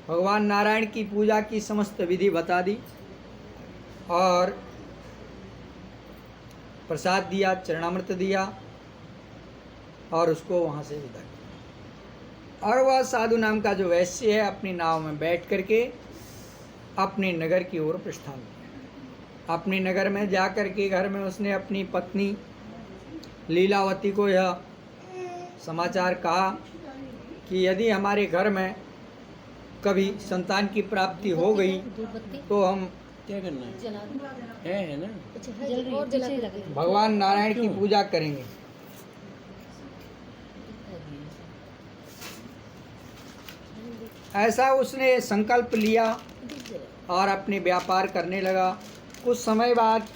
भगवान नारायण की पूजा की समस्त विधि बता दी और प्रसाद दिया, चरणामृत दिया और उसको वहाँ से विदा किया। और वह साधु नाम का जो वैश्य है अपनी नाव में बैठ करके अपने नगर की ओर प्रस्थान किया। अपने नगर में जा कर के घर में उसने अपनी पत्नी लीलावती को यह समाचार कहा कि यदि हमारे घर में कभी संतान की प्राप्ति हो गई तो हम क्या करना है ना, भगवान नारायण की पूजा करेंगे। ऐसा उसने संकल्प लिया और अपने व्यापार करने लगा। कुछ समय बाद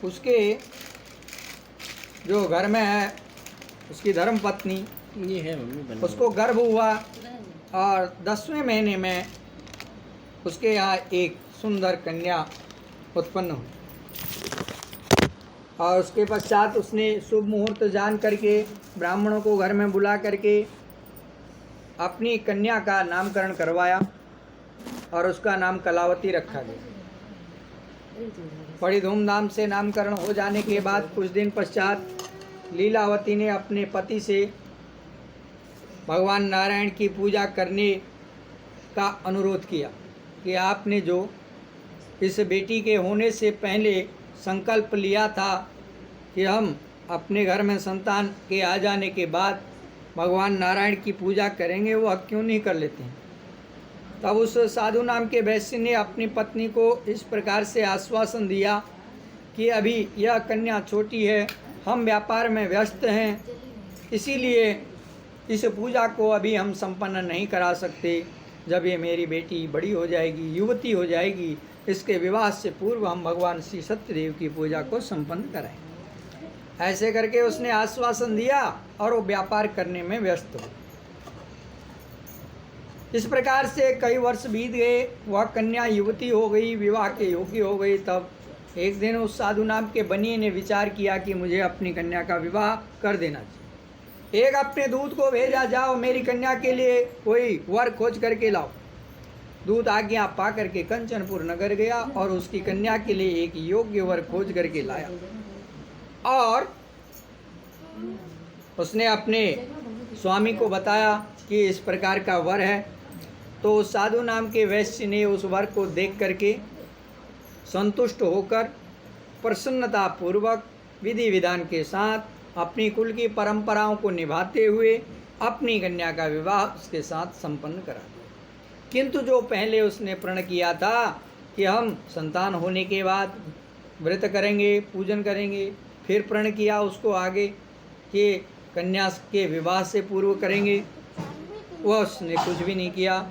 उसके जो घर में है उसकी धर्मपत्नी, ये है मम्मी, उसको गर्भ हुआ और 10वें महीने में उसके यहाँ एक सुंदर कन्या उत्पन्न हुई। और उसके पश्चात उसने शुभ मुहूर्त जान करके ब्राह्मणों को घर में बुला करके अपनी कन्या का नामकरण करवाया और उसका नाम कलावती रखा गया। बड़ी धूमधाम से नामकरण हो जाने के बाद कुछ दिन पश्चात लीलावती ने अपने पति से भगवान नारायण की पूजा करने का अनुरोध किया कि आपने जो इस बेटी के होने से पहले संकल्प लिया था कि हम अपने घर में संतान के आ जाने के बाद भगवान नारायण की पूजा करेंगे, वो अब क्यों नहीं कर लेते हैं? तब उस साधु नाम के वैश्य ने अपनी पत्नी को इस प्रकार से आश्वासन दिया कि अभी यह कन्या छोटी है, हम व्यापार में व्यस्त हैं, इसीलिए इस पूजा को अभी हम संपन्न नहीं करा सकते। जब ये मेरी बेटी बड़ी हो जाएगी, युवती हो जाएगी, इसके विवाह से पूर्व हम भगवान श्री सत्यदेव की पूजा को संपन्न कराएंगे। ऐसे करके उसने आश्वासन दिया और वो व्यापार करने में व्यस्त हो। इस प्रकार से कई वर्ष बीत गए, वह कन्या युवती हो गई, विवाह के योग्य हो गई। तब एक दिन उस साधु नाम के बनिए ने विचार किया कि मुझे अपनी कन्या का विवाह कर देना चाहिए। एक अपने दूत को भेजा, जाओ मेरी कन्या के लिए कोई वर खोज करके लाओ। दूत आज्ञा पा करके कंचनपुर नगर गया और उसकी कन्या के लिए एक योग्य वर खोज करके लाया और उसने अपने स्वामी को बताया कि इस प्रकार का वर है। तो साधु नाम के वैश्य ने उस वर को देख करके संतुष्ट होकर प्रसन्नता पूर्वक विधि विधान के साथ अपनी कुल की परंपराओं को निभाते हुए अपनी कन्या का विवाह उसके साथ संपन्न करा दिया। किंतु जो पहले उसने प्रण किया था कि हम संतान होने के बाद व्रत करेंगे, पूजन करेंगे, फिर प्रण किया उसको आगे कि कन्या के विवाह से पूर्व करेंगे, वह उसने कुछ भी नहीं किया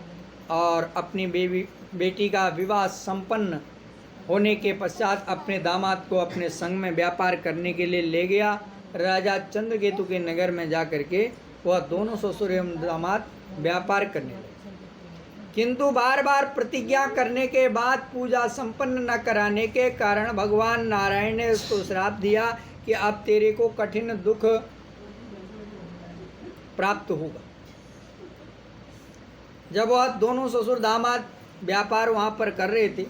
और अपनी बेटी का विवाह संपन्न होने के पश्चात अपने दामाद को अपने संग में व्यापार करने के लिए ले गया। राजा चंद्रकेतु के नगर में जा कर के वह दोनों ससुर एवं दामाद व्यापार करने लगे, किंतु बार बार प्रतिज्ञा करने के बाद पूजा संपन्न न कराने के कारण भगवान नारायण ने उसको श्राप दिया कि अब तेरे को कठिन दुख प्राप्त होगा। जब वह दोनों ससुर दामाद व्यापार वहाँ पर कर रहे थे,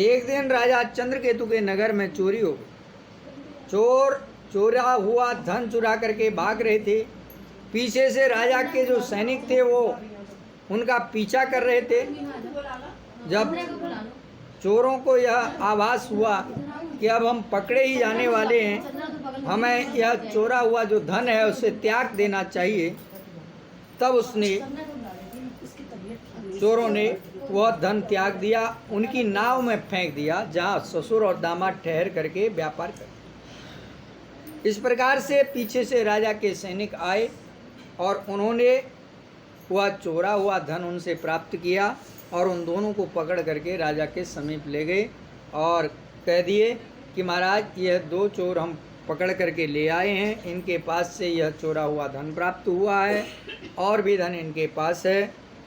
एक दिन राजा चंद्रकेतु के नगर में चोरी हो गई। चोर चोरा हुआ धन चुरा करके भाग रहे थे। पीछे से राजा के जो सैनिक थे वो उनका पीछा कर रहे थे। जब चोरों को यह आभास हुआ कि अब हम पकड़े ही जाने वाले हैं, हमें यह चोरा हुआ जो धन है उसे त्याग देना चाहिए, तब उसने चोरों ने वह धन त्याग दिया, उनकी नाव में फेंक दिया जहाँ ससुर और दामाद ठहर करके व्यापार कर। इस प्रकार से पीछे से राजा के सैनिक आए और उन्होंने वह चोरा हुआ धन उनसे प्राप्त किया और उन दोनों को पकड़ करके राजा के समीप ले गए और कह दिए कि महाराज यह दो चोर हम पकड़ करके ले आए हैं, इनके पास से यह चोरा हुआ धन प्राप्त हुआ है और भी धन इनके पास है।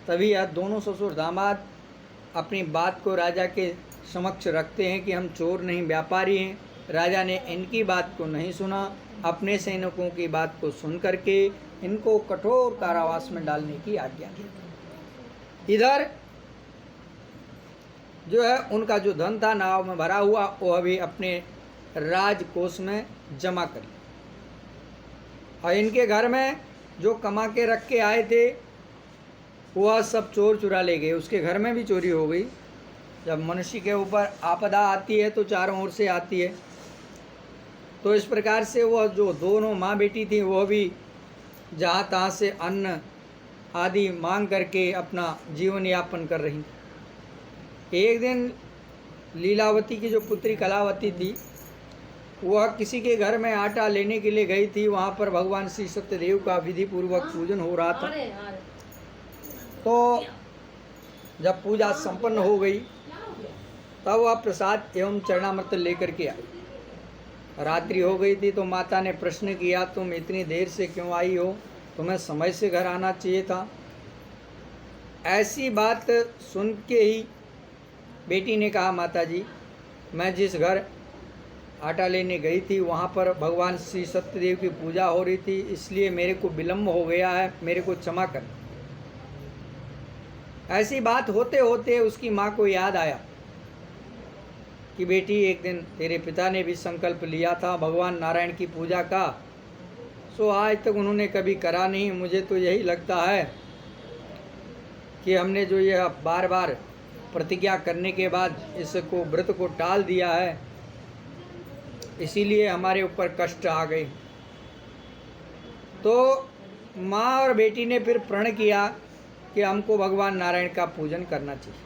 तभी यह दोनों ससुर दामाद अपनी बात को राजा के समक्ष रखते हैं कि हम चोर नहीं व्यापारी हैं। राजा ने इनकी बात को नहीं सुना, अपने सैनिकों की बात को सुन करके इनको कठोर कारावास में डालने की आज्ञा दी। इधर जो है उनका जो धन था नाव में भरा हुआ वह भी अपने राजकोष में जमा कर लिया और इनके घर में जो कमा के रख के आए थे वह सब चोर चुरा ले गए। उसके घर में भी चोरी हो गई। जब मनुष्य के ऊपर आपदा आती है तो चारों ओर से आती है, तो इस प्रकार से वह जो दोनों माँ बेटी थी वह भी जहाँ तहाँ से अन्न आदि मांग करके अपना जीवन यापन कर रही। एक दिन लीलावती की जो पुत्री कलावती थी वह किसी के घर में आटा लेने के लिए गई थी। वहाँ पर भगवान श्री सत्यदेव का विधि पूर्वक पूजन हो रहा था। तो जब पूजा संपन्न हो गई तब वह प्रसाद एवं चरणामृत लेकर के आई। रात्रि हो गई थी तो माता ने प्रश्न किया, तुम इतनी देर से क्यों आई हो, तुम्हें समय से घर आना चाहिए था। ऐसी बात सुन के ही बेटी ने कहा, माता जी मैं जिस घर आटा लेने गई थी वहाँ पर भगवान श्री सत्यदेव की पूजा हो रही थी, इसलिए मेरे को विलम्ब हो गया है, मेरे को क्षमा कर। ऐसी बात होते होते उसकी माँ को याद आया कि बेटी एक दिन तेरे पिता ने भी संकल्प लिया था भगवान नारायण की पूजा का, सो आज तक उन्होंने कभी करा नहीं। मुझे तो यही लगता है कि हमने जो यह बार बार प्रतिज्ञा करने के बाद इसको व्रत को टाल दिया है, इसीलिए हमारे ऊपर कष्ट आ गए। तो माँ और बेटी ने फिर प्रण किया कि हमको भगवान नारायण का पूजन करना चाहिए।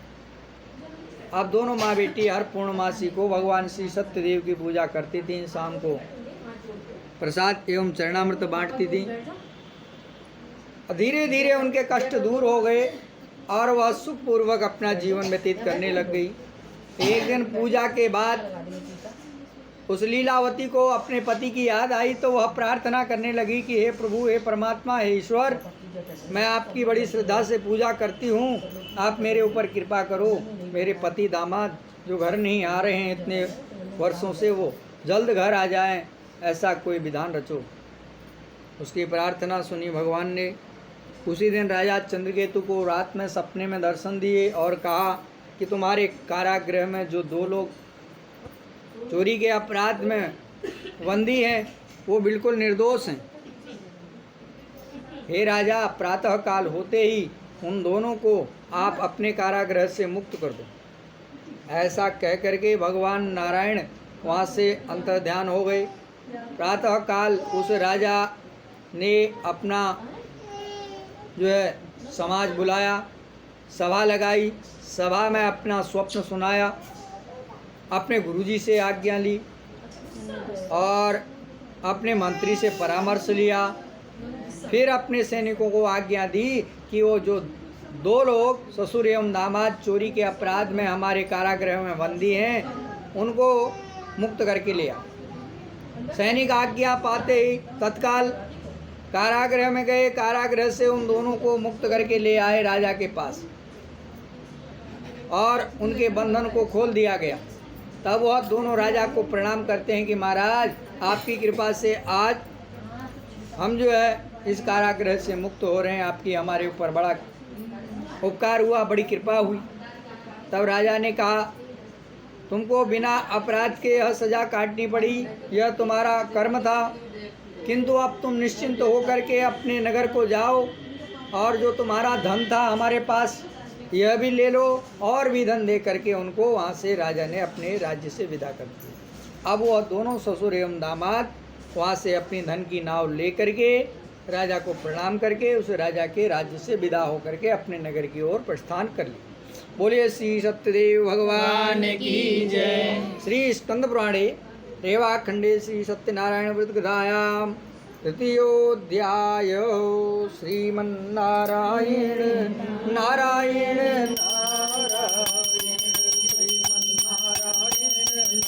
अब दोनों माँ बेटी हर पूर्णमासी को भगवान श्री सत्यदेव की पूजा करती थीं, शाम को प्रसाद एवं चरणामृत बांटती थीं। धीरे धीरे उनके कष्ट दूर हो गए और वह सुखपूर्वक अपना जीवन व्यतीत करने लग गई। एक दिन पूजा के बाद उस लीलावती को अपने पति की याद आई तो वह प्रार्थना करने लगी कि हे प्रभु, हे परमात्मा, हे ईश्वर, मैं आपकी बड़ी श्रद्धा से पूजा करती हूँ, आप मेरे ऊपर कृपा करो। मेरे पति दामाद जो घर नहीं आ रहे हैं इतने वर्षों से, वो जल्द घर आ जाएं, ऐसा कोई विधान रचो। उसकी प्रार्थना सुनी भगवान ने। उसी दिन राजा चंद्रकेतु को रात में सपने में दर्शन दिए और कहा कि तुम्हारे कारागृह में जो दो लोग चोरी के अपराध में बंदी हैं वो बिल्कुल निर्दोष हैं। हे राजा, प्रातः काल होते ही उन दोनों को आप अपने कारागृह से मुक्त कर दो। ऐसा कह करके भगवान नारायण वहाँ से अंतर्ध्यान हो गए। प्रातः काल उस राजा ने अपना जो है समाज बुलाया, सभा लगाई, सभा में अपना स्वप्न सुनाया, अपने गुरुजी से आज्ञा ली और अपने मंत्री से परामर्श लिया फिर अपने सैनिकों को आज्ञा दी कि वो जो 2 लोग ससुर एवं दामाद चोरी के अपराध में हमारे कारागृह में बंदी हैं उनको मुक्त करके ले आओ। सैनिक आज्ञा पाते ही तत्काल कारागृह में गए, कारागृह से उन दोनों को मुक्त करके ले आए राजा के पास और उनके बंधन को खोल दिया गया। तब वह दोनों राजा को प्रणाम करते हैं कि महाराज आपकी कृपा से आज हम जो है इस कारागृह से मुक्त हो रहे हैं, आपकी हमारे ऊपर बड़ा उपकार हुआ, बड़ी कृपा हुई। तब राजा ने कहा तुमको बिना अपराध के यह सज़ा काटनी पड़ी, यह तुम्हारा कर्म था, किंतु अब तुम निश्चिंत होकर के अपने नगर को जाओ और जो तुम्हारा धन था हमारे पास यह भी ले लो और भी धन दे करके उनको वहाँ से राजा ने अपने राज्य से विदा कर दिया। अब वह दोनों ससुर एवं दामाद वहाँ से अपनी धन की नाव ले करके राजा को प्रणाम करके उस राजा के राज्य से विदा होकर के अपने नगर की ओर प्रस्थान कर लिया। बोलिए श्री सत्यदेव भगवान की जय। श्री स्कंद पुराणे रेवाखंडे श्री सत्यनारायण व्रत कथायां तृतीयोऽध्याय श्रीमन्नारायण नारायण नारायण श्रीमन्नारायण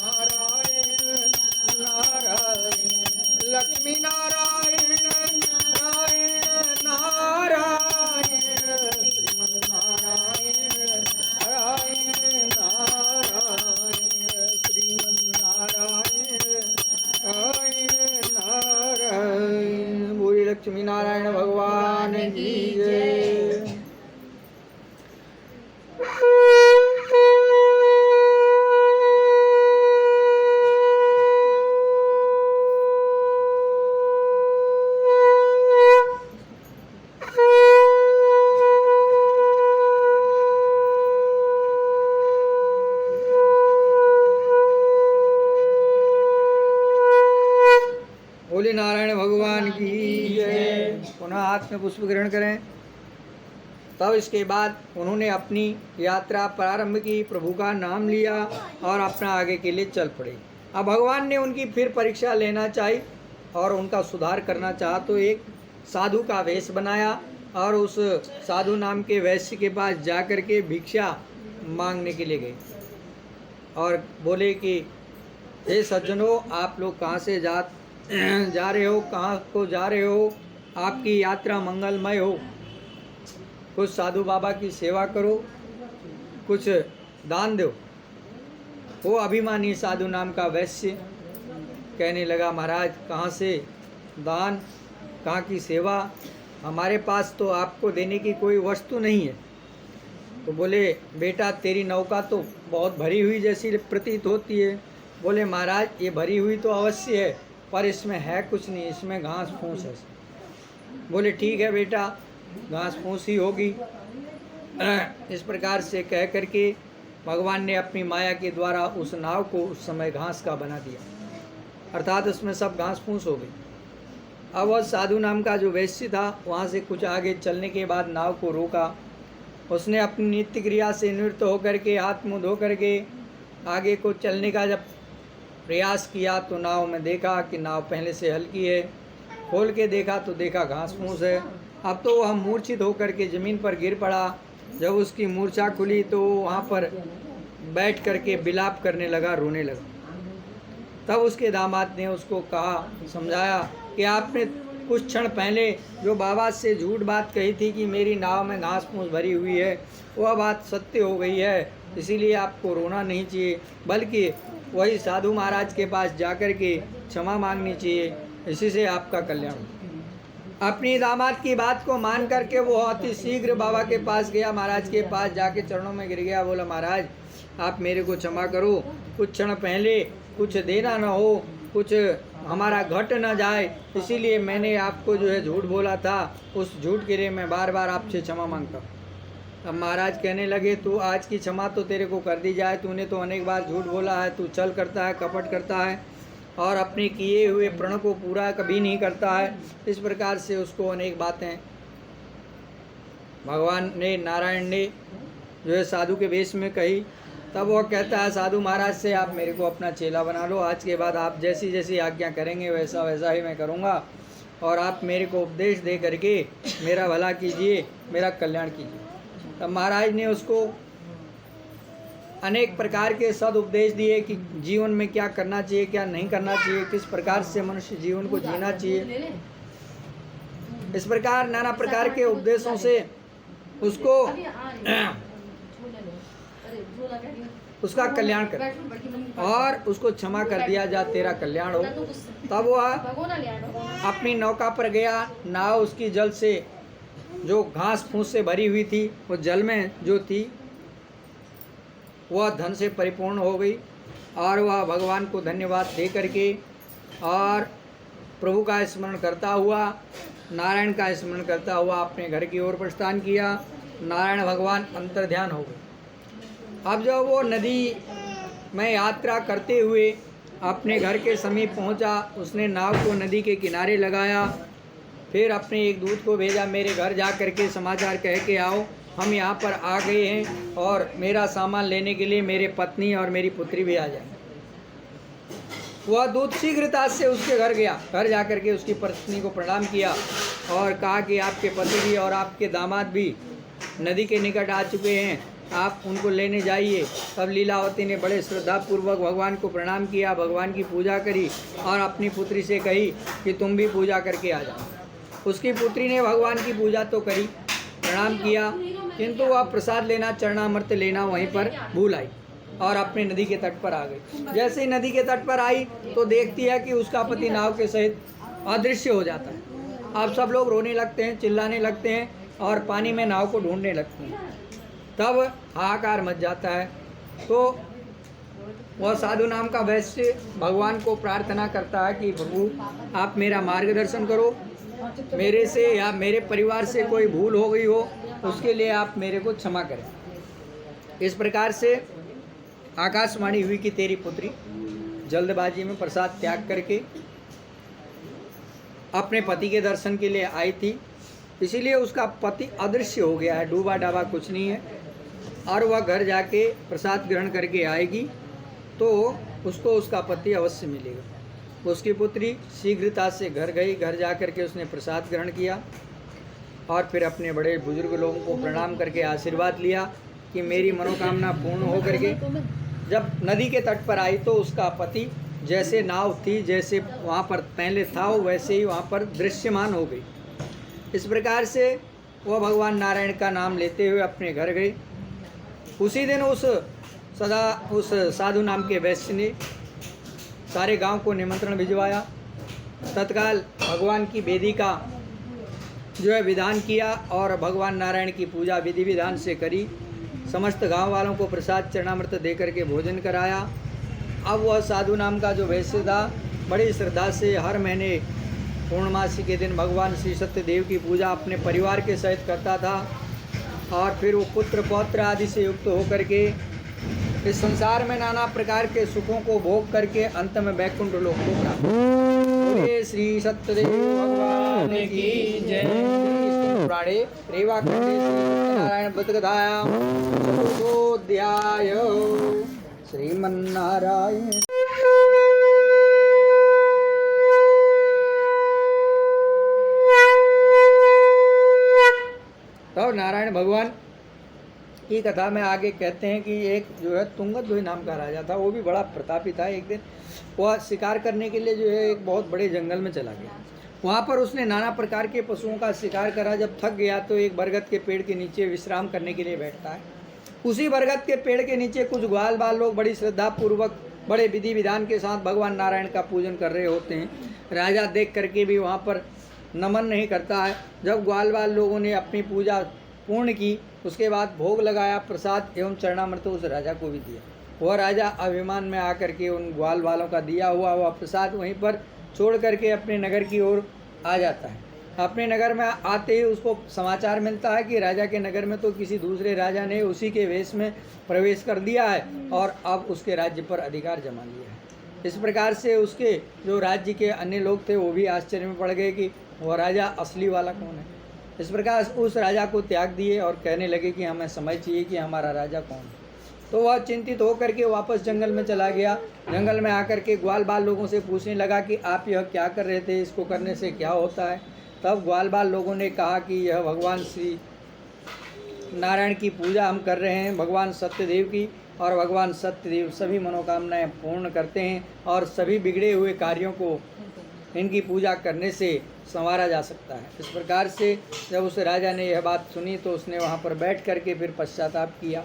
नारायण नारायण लक्ष्मी नारायण नारायण नारायण श्रीमन्नारायण नारायण नारायण श्रीमन्नारायण नारायण नारायण। बोलिए लक्ष्मी नारायण भगवान की जय। बोले नारायण भगवान की जय। पुनः हाथ में पुष्प ग्रहण करें। तब इसके बाद उन्होंने अपनी यात्रा प्रारंभ की, प्रभु का नाम लिया और अपना आगे के लिए चल पड़े। अब भगवान ने उनकी फिर परीक्षा लेना चाही और उनका सुधार करना चाहा तो एक साधु का वेश बनाया और उस साधु नाम के वैश्य के पास जा कर के भिक्षा मांगने के लिए गए और बोले कि हे सज्जनों, आप लोग कहाँ से जा रहे हो, कहाँ को जा रहे हो, आपकी यात्रा मंगलमय हो, कुछ साधु बाबा की सेवा करो, कुछ दान दो। वो अभिमानी साधु नाम का वैश्य कहने लगा महाराज कहाँ से दान, कहाँ की सेवा, हमारे पास तो आपको देने की कोई वस्तु नहीं है। तो बोले बेटा तेरी नौका तो बहुत भरी हुई जैसी प्रतीत होती है। बोले महाराज ये भरी हुई तो अवश्य है पर इसमें है कुछ नहीं, इसमें घास फूस है। बोले ठीक है बेटा, घास फूस ही होगी। इस प्रकार से कह करके भगवान ने अपनी माया के द्वारा उस नाव को उस समय घास का बना दिया, अर्थात उसमें सब घास फूस हो गई। अब वह साधु नाम का जो वैश्य था वहाँ से कुछ आगे चलने के बाद नाव को रोका। उसने अपनी नित्य क्रिया से निवृत्त होकर के हाथ मुँह धो करके आगे को चलने का जब प्रयास किया तो नाव में देखा कि नाव पहले से हल्की है। खोल के देखा तो देखा घास फूस है। अब तो वह मूर्छित होकर के ज़मीन पर गिर पड़ा। जब उसकी मूर्छा खुली तो वहाँ पर बैठ करके विलाप करने लगा, रोने लगा। तब उसके दामाद ने उसको कहा, समझाया कि आपने कुछ क्षण पहले जो बाबा से झूठ बात कही थी कि मेरी नाव में घास फूस भरी हुई है, वह बात सत्य हो गई है, इसीलिए आपको रोना नहीं चाहिए, बल्कि वही साधु महाराज के पास जाकर के क्षमा मांगनी चाहिए, इसी से आपका कल्याण। अपनी दामाद की बात को मान करके वो अति शीघ्र बाबा के पास गया, महाराज के पास जाके चरणों में गिर गया। बोला महाराज आप मेरे को क्षमा करो, कुछ क्षण पहले कुछ देना न हो, कुछ हमारा घट न जाए, इसीलिए मैंने आपको जो है झूठ बोला था, उस झूठ के लिए मैं बार बार आपसे क्षमा मांगता हूँ। अब महाराज कहने लगे तू आज की क्षमा तो तेरे को कर दी जाए, तूने तो अनेक बार झूठ बोला है, तू छल करता है, कपट करता है और अपने किए हुए प्रण को पूरा कभी नहीं करता है। इस प्रकार से उसको अनेक बातें भगवान ने, नारायण ने जो है साधु के वेश में कही। तब वह कहता है साधु महाराज से आप मेरे को अपना चेला बना लो, आज के बाद आप जैसी जैसी आज्ञा करेंगे वैसा वैसा ही मैं करूँगा। और आप मेरे को उपदेश दे करके मेरा भला कीजिए, मेरा कल्याण कीजिए। तब महाराज ने उसको अनेक प्रकार के सद उपदेश दिए कि जीवन में क्या करना चाहिए, क्या नहीं करना चाहिए, किस प्रकार से मनुष्य जीवन को जीना चाहिए। इस प्रकार नाना प्रकार के उपदेशों से उसको उसका कल्याण कर और उसको क्षमा कर दिया जा, तेरा कल्याण हो। तब वह अपनी नौका पर गया। नाव उसकी जल से जो घास फूस से भरी हुई थी, वो जल में जो थी वह धन से परिपूर्ण हो गई और वह भगवान को धन्यवाद दे करके और प्रभु का स्मरण करता हुआ, नारायण का स्मरण करता हुआ अपने घर की ओर प्रस्थान किया। नारायण भगवान अंतर्ध्यान हो गए। अब जब वो नदी में यात्रा करते हुए अपने घर के समीप पहुंचा, उसने नाव को नदी के किनारे लगाया। फिर अपने एक दूत को भेजा, मेरे घर जा करके समाचार कह के आओ, हम यहाँ पर आ गए हैं और मेरा सामान लेने के लिए मेरे पत्नी और मेरी पुत्री भी आ जाए। वह दूत शीघ्रता से उसके घर गया। घर जा करके उसकी पत्नी को प्रणाम किया और कहा कि आपके पति भी और आपके दामाद भी नदी के निकट आ चुके हैं, आप उनको लेने जाइए। तब लीलावती ने बड़े श्रद्धापूर्वक भगवान को प्रणाम किया, भगवान की पूजा करी और अपनी पुत्री से कही कि तुम भी पूजा करके आ जाओ। उसकी पुत्री ने भगवान की पूजा तो करी, प्रणाम किया, किंतु वह प्रसाद लेना, चरणामृत लेना वहीं पर भूल आई और अपने नदी के तट पर आ गई। जैसे ही नदी के तट पर आई तो देखती है कि उसका पति नाव के सहित अदृश्य हो जाता है। अब सब लोग रोने लगते हैं, चिल्लाने लगते हैं और पानी में नाव को ढूंढने लगते हैं। तब हाहाकार मच जाता है। तो वह साधु नाम का वैश्य भगवान को प्रार्थना करता है कि प्रभु आप मेरा मार्गदर्शन करो, मेरे से या मेरे परिवार से कोई भूल हो गई हो उसके लिए आप मेरे को क्षमा करें। इस प्रकार से आकाशवाणी हुई कि तेरी पुत्री जल्दबाजी में प्रसाद त्याग करके अपने पति के दर्शन के लिए आई थी, इसीलिए उसका पति अदृश्य हो गया है, डूबा डाबा कुछ नहीं है। और वह घर जाके प्रसाद ग्रहण करके आएगी तो उसको उसका पति अवश्य मिलेगा। उसकी पुत्री शीघ्रता से घर गई। घर जा कर के उसने प्रसाद ग्रहण किया और फिर अपने बड़े बुजुर्ग लोगों को प्रणाम करके आशीर्वाद लिया कि मेरी मनोकामना पूर्ण हो करके जब नदी के तट पर आई तो उसका पति जैसे नाव थी, जैसे वहाँ पर पहले था, वैसे ही वहाँ पर दृश्यमान हो गई। इस प्रकार से वह भगवान नारायण का नाम लेते हुए अपने घर गए। उसी दिन उस साधु नाम के वैश्य ने सारे गांव को निमंत्रण भिजवाया। तत्काल भगवान की वेदी का जो है विधान किया और भगवान नारायण की पूजा विधि विधान से करी। समस्त गांव वालों को प्रसाद चरणामृत दे करके भोजन कराया। अब वह साधु नाम का जो वैश्य था बड़ी श्रद्धा से हर महीने पूर्णमासी के दिन भगवान श्री सत्यदेव की पूजा अपने परिवार के सहित करता था और फिर वो पुत्र पौत्र आदि से युक्त होकर के इस संसार में नाना प्रकार के सुखों को भोग करके अंत में वैकुंठ लोक को प्राप्त। बोले श्री सत्यदेव भगवान की जय। पुराणे रेवाखंडे नारायण बतकथायां चतुर्थोऽध्याय श्रीमन्नारायण। तो नारायण भगवान की कथा में आगे कहते हैं कि एक जो है तुंगध्वज नाम का राजा था, वो भी बड़ा प्रतापी था। एक दिन वह शिकार करने के लिए जो है एक बहुत बड़े जंगल में चला गया। वहाँ पर उसने नाना प्रकार के पशुओं का शिकार करा। जब थक गया तो एक बरगद के पेड़ के नीचे विश्राम करने के लिए बैठता है। उसी बरगद के पेड़ के नीचे कुछ ग्वाल बाल लोग बड़ी श्रद्धापूर्वक बड़े विधि विधान के साथ भगवान नारायण का पूजन कर रहे होते हैं। राजा देख करके भी वहाँ पर नमन नहीं करता है। जब ग्वाल बाल लोगों ने अपनी पूजा पूर्ण की उसके बाद भोग लगाया, प्रसाद एवं चरणामृत उस राजा को भी दिया। वह राजा अभिमान में आकर के उन ग्वाल वालों का दिया हुआ वह प्रसाद वहीं पर छोड़ करके अपने नगर की ओर आ जाता है। अपने नगर में आते ही उसको समाचार मिलता है कि राजा के नगर में तो किसी दूसरे राजा ने उसी के वेश में प्रवेश कर दिया है और अब उसके राज्य पर अधिकार जमा लिया है। इस प्रकार से उसके जो राज्य के अन्य लोग थे वो भी आश्चर्य में पड़ गए कि वह राजा असली वाला कौन है। इस प्रकार उस राजा को त्याग दिए और कहने लगे कि हमें समझ चाहिए कि हमारा राजा कौन है। तो वह चिंतित होकर के वापस जंगल में चला गया। जंगल में आकर के ग्वाल बाल लोगों से पूछने लगा कि आप यह क्या कर रहे थे, इसको करने से क्या होता है। तब ग्वाल बाल लोगों ने कहा कि यह भगवान श्री नारायण की पूजा हम कर रहे हैं, भगवान सत्यदेव की, और भगवान सत्यदेव सभी मनोकामनाएं पूर्ण करते हैं और सभी बिगड़े हुए कार्यों को इनकी पूजा करने से संवारा जा सकता है। इस प्रकार से जब उस राजा ने यह बात सुनी तो उसने वहाँ पर बैठ करके फिर पश्चाताप किया।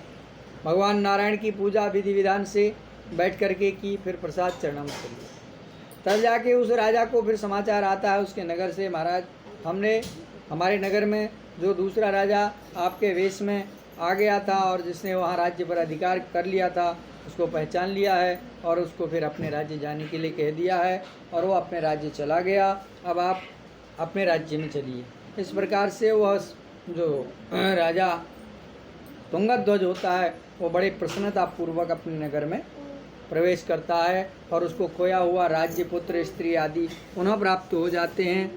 भगवान नारायण की पूजा विधि विधान से बैठ करके की, फिर प्रसाद चरणामृत कर लिया। तब जाके उस राजा को फिर समाचार आता है उसके नगर से, महाराज हमने हमारे नगर में जो दूसरा राजा आपके वेश में आ गया था और जिसने वहाँ राज्य पर अधिकार कर लिया था, उसको पहचान लिया है और उसको फिर अपने राज्य जाने के लिए कह दिया है और वो अपने राज्य चला गया। अब आप अपने राज्य में चलिए। इस प्रकार से वह जो राजा तुंगध्वज होता है वो बड़े प्रसन्नतापूर्वक अपने नगर में प्रवेश करता है और उसको खोया हुआ राज्य, पुत्र, स्त्री आदि पुनः प्राप्त हो जाते हैं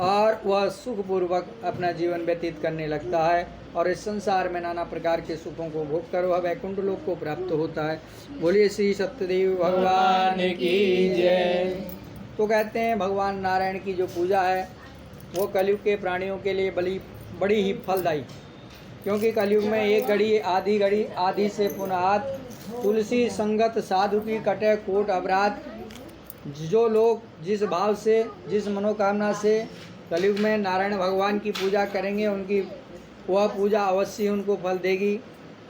और वह सुखपूर्वक अपना जीवन व्यतीत करने लगता है और इस संसार में नाना प्रकार के सुखों को भोग कर वह वैकुंठ लोक को प्राप्त होता है। बोलिए श्री सत्यदेव भगवान की जय। तो कहते हैं भगवान नारायण की जो पूजा है वो कलयुग के प्राणियों के लिए बड़ी ही फलदायी, क्योंकि कलयुग में एक घड़ी आदि से पुनः तुलसी संगत साधु की कटे कोट अपराध। जो लोग जिस भाव से, जिस मनोकामना से कलयुग में नारायण भगवान की पूजा करेंगे उनकी वह पूजा अवश्य उनको फल देगी।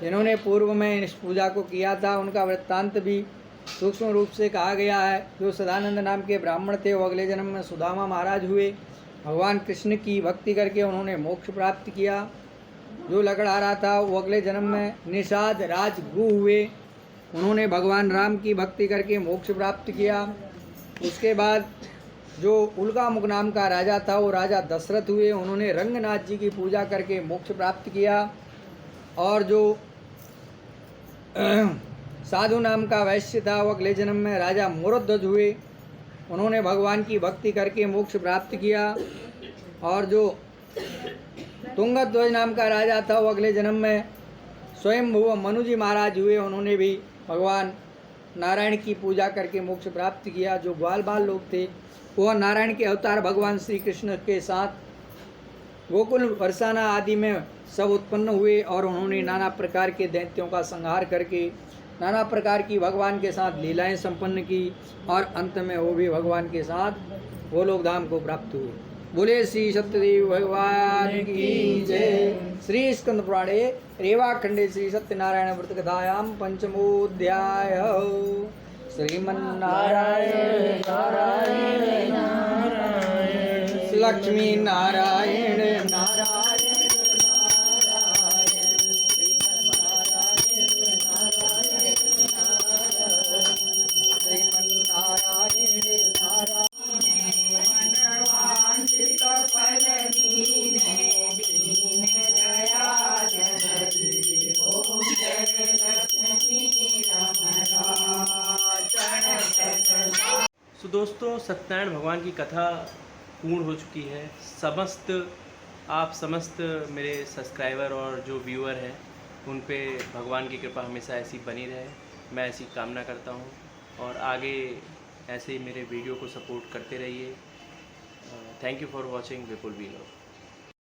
जिन्होंने पूर्व में इस पूजा को किया था उनका वृत्तांत भी सूक्ष्म रूप से कहा गया है। जो सदानंद नाम के ब्राह्मण थे वो अगले जन्म में सुदामा महाराज हुए। भगवान कृष्ण की भक्ति करके उन्होंने मोक्ष प्राप्त किया। जो लकड़हारा था वो अगले जन्म में निषाद राजगुरु हुए। उन्होंने भगवान राम की भक्ति करके मोक्ष प्राप्त किया। उसके बाद जो उल्कामुख नाम का राजा था वो राजा दशरथ हुए। उन्होंने रंगनाथ जी की पूजा करके मोक्ष प्राप्त किया। और जो साधु नाम का वैश्य था वो अगले जन्म में राजा मोरध्वज हुए। उन्होंने भगवान की भक्ति करके मोक्ष प्राप्त किया। और जो तुंगध्वज नाम का राजा था वो अगले जन्म में स्वयंभुव मनु जी महाराज हुए। उन्होंने भी भगवान नारायण की पूजा करके मोक्ष प्राप्त किया। जो ग्वाल बाल लोग थे वह नारायण के अवतार भगवान श्री कृष्ण के साथ गोकुल बरसाना आदि में सब उत्पन्न हुए और उन्होंने नाना प्रकार के दैत्यों का संहार करके नाना प्रकार की भगवान के साथ लीलाएं संपन्न की और अंत में वो भी भगवान के साथ गोलोक धाम को प्राप्त हुए। बोले श्री सत्यदेव भगवान की जय। श्री स्कंद पुराणे रेवाखंडे श्री सत्यनारायण व्रत कथायाम पंचमोध्याय। श्रीमन्नारायण नारायण नारायण लक्ष्मी नारायण नारायण नारायण श्रीमन्नारायण नारायण नारायण श्रीमन्नारायण नारायण। तो दोस्तों सत्यनारायण भगवान की कथा पूर्ण हो चुकी है। आप समस्त मेरे सब्सक्राइबर और जो व्यूअर हैं उन पे भगवान की कृपा हमेशा ऐसी बनी रहे, मैं ऐसी कामना करता हूँ। और आगे ऐसे ही मेरे वीडियो को सपोर्ट करते रहिए। Thank you for watching Vipul vlog.